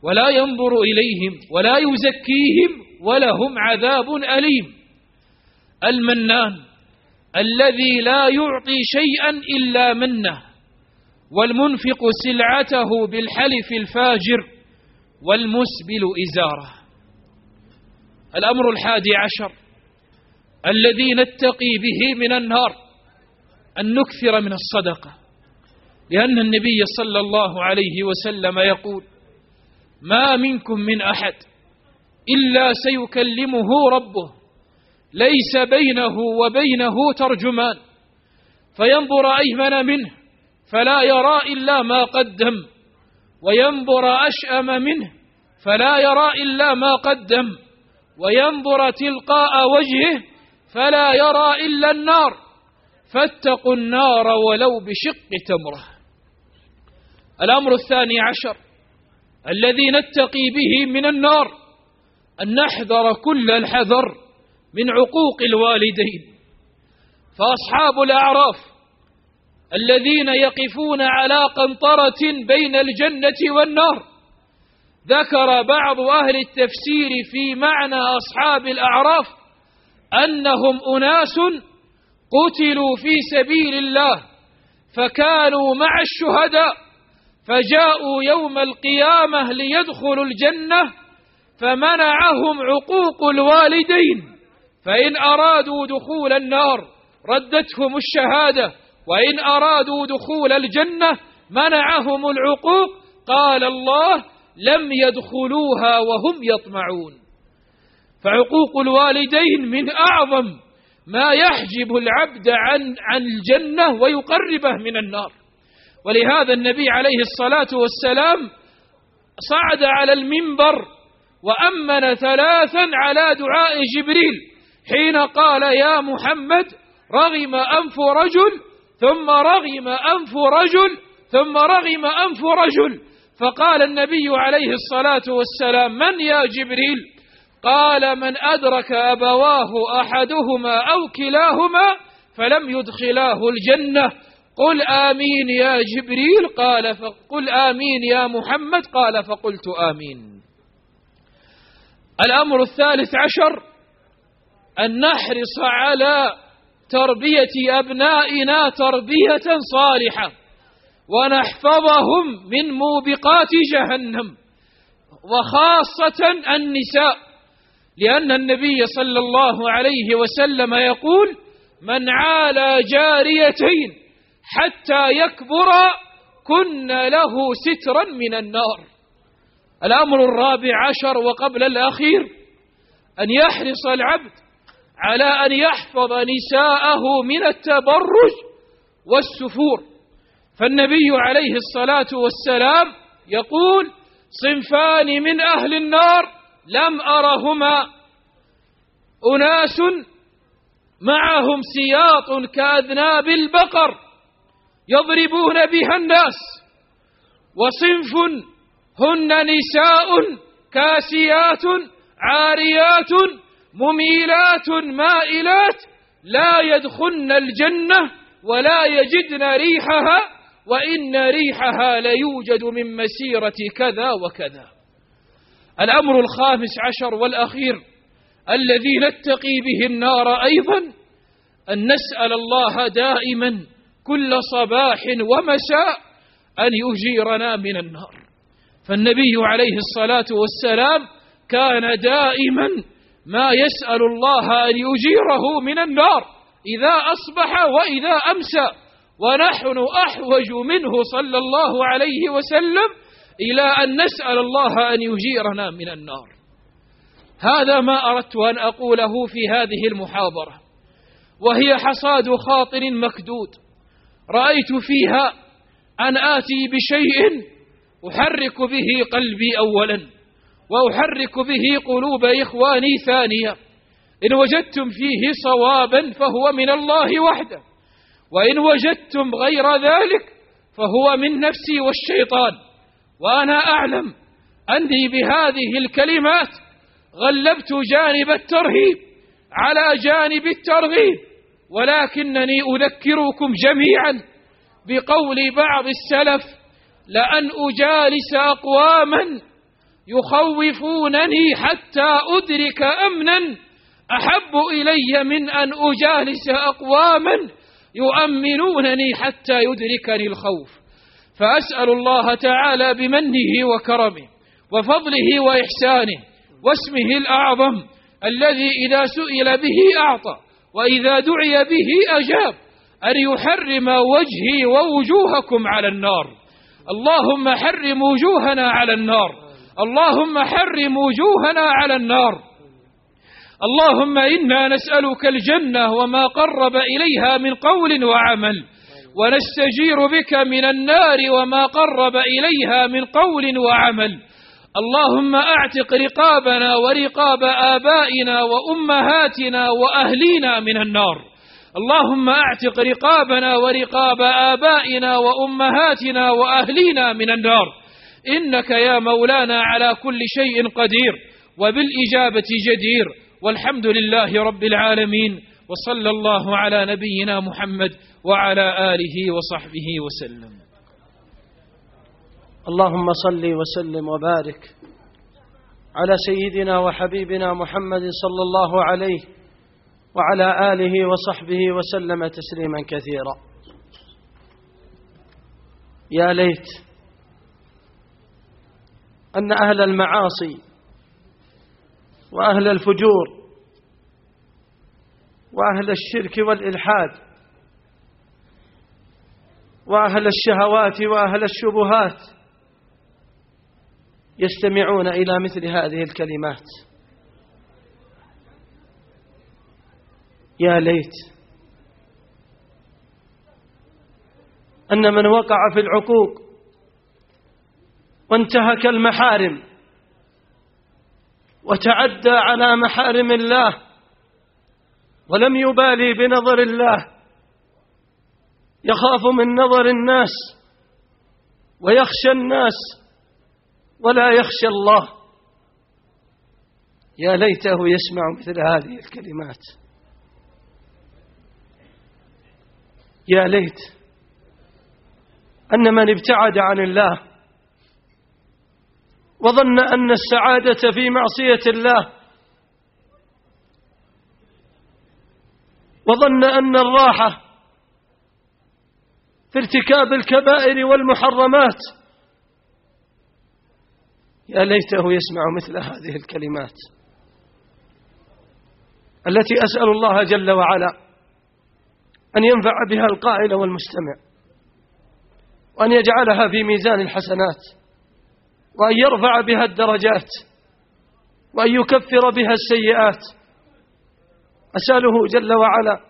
ولا ينظر إليهم ولا يزكيهم ولهم عذاب أليم: المنان الذي لا يعطي شيئا إلا منه، والمنفق سلعته بالحلف الفاجر، والمسبل إزاره. الأمر 11 الذي نتقي به من النار أن نكثر من الصدقة، لأن النبي صلى الله عليه وسلم يقول: ما منكم من أحد إلا سيكلمه ربه ليس بينه وبينه ترجمان، فينظر أيمن منه فلا يرى إلا ما قدم، وينظر أشأم منه فلا يرى إلا ما قدم، وينظر تلقاء وجهه فلا يرى إلا النار، فاتقوا النار ولو بشق تمرة. الأمر الثاني عشر الذي نتقي به من النار أن نحذر كل الحذر من عقوق الوالدين. فأصحاب الأعراف الذين يقفون على قنطرة بين الجنة والنار، ذكر بعض أهل التفسير في معنى أصحاب الأعراف أنهم أناس قتلوا في سبيل الله فكانوا مع الشهداء، فجاءوا يوم القيامة ليدخلوا الجنة فمنعهم عقوق الوالدين، فإن أرادوا دخول النار ردتهم الشهادة، وإن أرادوا دخول الجنة منعهم العقوق. قال الله: لم يدخلوها وهم يطمعون. فعقوق الوالدين من أعظم ما يحجب العبد عن الجنة ويقربه من النار. ولهذا النبي عليه الصلاة والسلام صعد على المنبر وأمن ثلاثا على دعاء جبريل حين قال: يا محمد رغم أنف رجل ثم رغم أنف رجل ثم رغم أنف رجل، فقال النبي عليه الصلاة والسلام: من يا جبريل؟ قال: من أدرك أبواه أحدهما أو كلاهما فلم يدخلاه الجنة. قل آمين يا جبريل، قال فقل آمين يا محمد، قال فقلت آمين. الأمر الثالث عشر أن نحرص على تربية أبنائنا تربية صالحة ونحفظهم من موبقات جهنم، وخاصة النساء، لأن النبي صلى الله عليه وسلم يقول: من عالى جاريتين حتى يكبرا كن له سترا من النار. الأمر الرابع عشر وقبل الأخير أن يحرص العبد على أن يحفظ نساءه من التبرج والسفور، فالنبي عليه الصلاة والسلام يقول: صنفان من أهل النار لم أرهما، أناس معهم سياط كأذناب البقر يضربون بها الناس، وصنف هن نساء كاسيات عاريات مميلات مائلات لا يدخلن الجنة ولا يجدن ريحها، وإن ريحها ليوجد من مسيرة كذا وكذا. الأمر الخامس عشر والأخير الذي نتقي به النار أيضا أن نسأل الله دائما كل صباح ومساء أن يجيرنا من النار. فالنبي عليه الصلاة والسلام كان دائما ما يسأل الله أن يجيره من النار إذا أصبح وإذا أمسى، ونحن أحوج منه صلى الله عليه وسلم إلى أن نسأل الله أن يجيرنا من النار. هذا ما أردت أن أقوله في هذه المحاضرة، وهي حصاد خاطر مكدود رأيت فيها أن آتي بشيء أحرك به قلبي أولا، وأحرك به قلوب إخواني ثانيا. إن وجدتم فيه صوابا فهو من الله وحده، وإن وجدتم غير ذلك فهو من نفسي والشيطان. وأنا أعلم أني بهذه الكلمات غلبت جانب الترهيب على جانب الترغيب، ولكنني أذكركم جميعا بقول بعض السلف: لأن أجالس أقواما يخوفونني حتى أدرك أمنا أحب إلي من أن أجالس أقواما يؤمنونني حتى يدركني الخوف. فأسأل الله تعالى بمنه وكرمه وفضله وإحسانه واسمه الأعظم الذي إذا سئل به أعطى وإذا دعي به أجاب أن يحرم وجهي ووجوهكم على النار. اللهم حرم وجوهنا على النار، اللهم حرم وجوهنا على النار. اللهم إنا نسألك الجنة وما قرب إليها من قول وعمل، ونستجير بك من النار وما قرب إليها من قول وعمل. اللهم أعتق رقابنا ورقاب آبائنا وأمهاتنا وأهلينا من النار. اللهم أعتق رقابنا ورقاب آبائنا وأمهاتنا وأهلينا من النار، إنك يا مولانا على كل شيء قدير وبالإجابة جدير. والحمد لله رب العالمين، وصلى الله على نبينا محمد وعلى آله وصحبه وسلم. اللهم صل وسلم وبارك على سيدنا وحبيبنا محمد صلى الله عليه وعلى آله وصحبه وسلم تسليما كثيرا. يا ليت أن أهل المعاصي وأهل الفجور وأهل الشرك والإلحاد وأهل الشهوات وأهل الشبهات يستمعون إلى مثل هذه الكلمات. يا ليت أن من وقع في العقوق وانتهك المحارم وتعدى على محارم الله ولم يبالي بنظر الله، يخاف من نظر الناس ويخشى الناس ولا يخشى الله، يا ليته يسمع مثل هذه الكلمات. يا ليت أن من ابتعد عن الله وظن أن السعادة في معصية الله وظن أن الراحة في ارتكاب الكبائر والمحرمات، يا ليته يسمع مثل هذه الكلمات التي أسأل الله جل وعلا أن ينفع بها القائل والمستمع، وأن يجعلها في ميزان الحسنات، وأن يرفع بها الدرجات، وأن يكفر بها السيئات. أسأله جل وعلا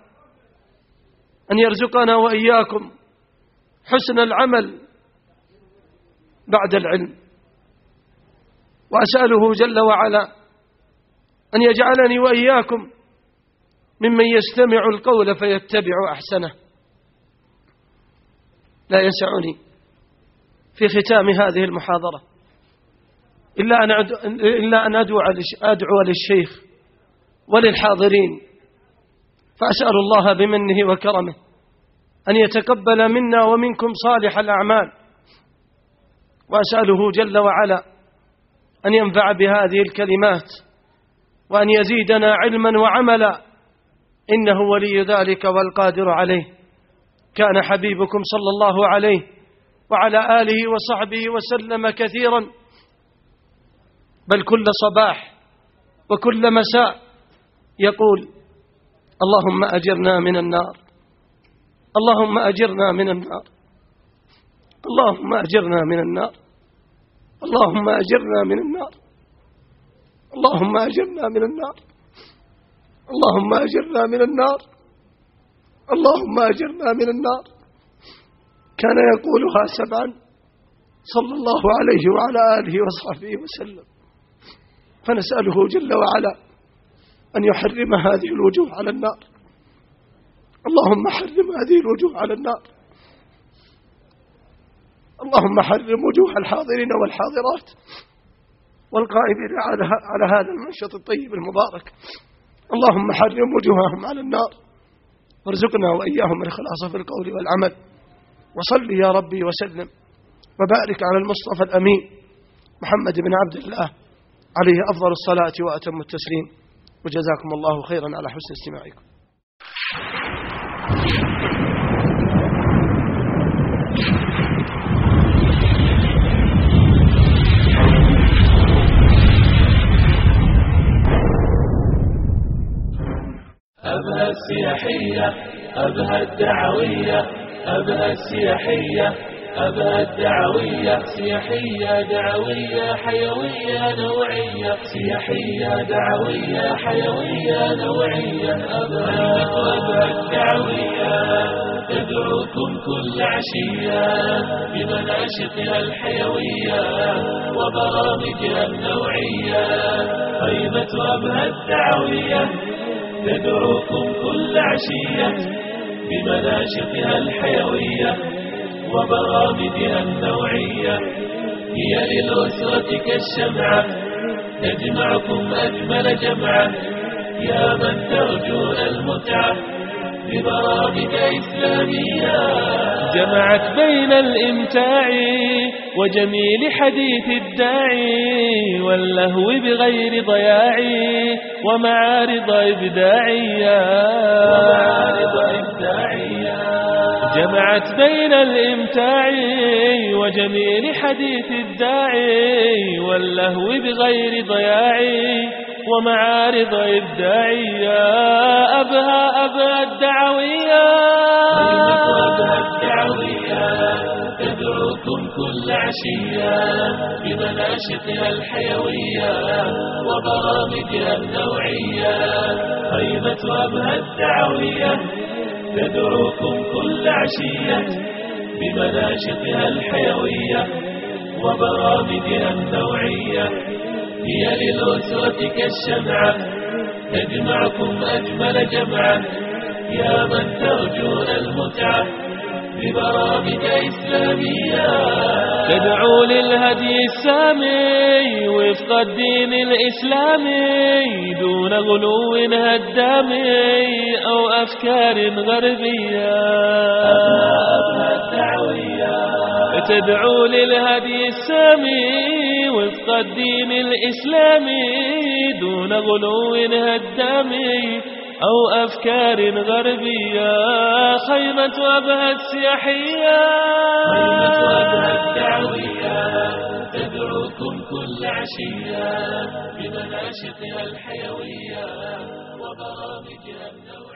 أن يرزقنا وإياكم حسن العمل بعد العلم، وأسأله جل وعلا أن يجعلني وإياكم ممن يستمع القول فيتبع أحسنه. لا يسعني في ختام هذه المحاضرة إلا أن أدعو للشيخ وللحاضرين، فأسأل الله بمنه وكرمه أن يتقبل منا ومنكم صالح الأعمال، وأسأله جل وعلا أن ينفع بهذه الكلمات وأن يزيدنا علما وعملا، إنه ولي ذلك والقادر عليه. كان حبيبكم صلى الله عليه وعلى آله وصحبه وسلم كثيرا، بل كل صباح وكل مساء يقول: اللهم أجرنا من النار، اللهم أجرنا من النار، اللهم أجرنا من النار، اللهم أجرنا من النار، اللهم أجرنا من النار، اللهم أجرنا من النار، اللهم أجرنا من النار. كان يقولها 7 صلى الله عليه وعلى آله وصحبه وسلم. فنسأله جل وعلا أن يحرم هذه الوجوه على النار. اللهم حرم هذه الوجوه على النار، اللهم حرم وجوه الحاضرين والحاضرات والقائمين على هذا المنشط الطيب المبارك. اللهم حرم وجوههم على النار، وارزقنا وإياهم الإخلاص في القول والعمل. وصل يا ربي وسلم وبارك على المصطفى الأمين محمد بن عبد الله عليه أفضل الصلاة وأتم التسليم. وجزاكم الله خيرا على حسن استماعكم. أبنى السياحية أبها الدعوية أبها السياحية أبها الدعوية سياحية دعوية حيوية نوعية سياحية دعوية حيوية نوعية أبها الدعوية تدعوكم كل عشية بمناشطها الحيوية وبرامجها النوعية. خيمة أبها الدعوية تدعوكم كل عشية بمناشطها الحيوية وبرامجها النوعية. هي للأسرة كالشمعة تجمعكم أجمل جمعة يا من ترجون المتعة ببرامج إسلامية. جمعت بين الإمتاع وجميل حديث الداعي واللهو بغير ضياع ومعارض إبداعية. جمعت بين الإمتاع وجميل حديث الداعي واللهو بغير ضياع ومعارض إبداعية. أبها الدعوية تدعوكم كل عشية بمناشطها الحيوية وبرامجها النوعية. خيمة أبها الدعوية تدعوكم كل عشية بمناشطها الحيوية وبرامجها النوعية. هي للأسرة كالشمعة تجمعكم أجمل جمعة يا من ترجون المتعة ببرامج إسلامية. تدعو للهدي السامي وفق الدين الإسلامي دون غلو هدامي أو أفكار غربية. تدعو للهدي السامي وفق الدين الإسلامي دون غلو هدامي أو أفكار غربية. خيمة أبها السياحية خيمة أبها الدعوية تدعوكم كل عشية بمناشطها الحيوية وبرامجها النوعية.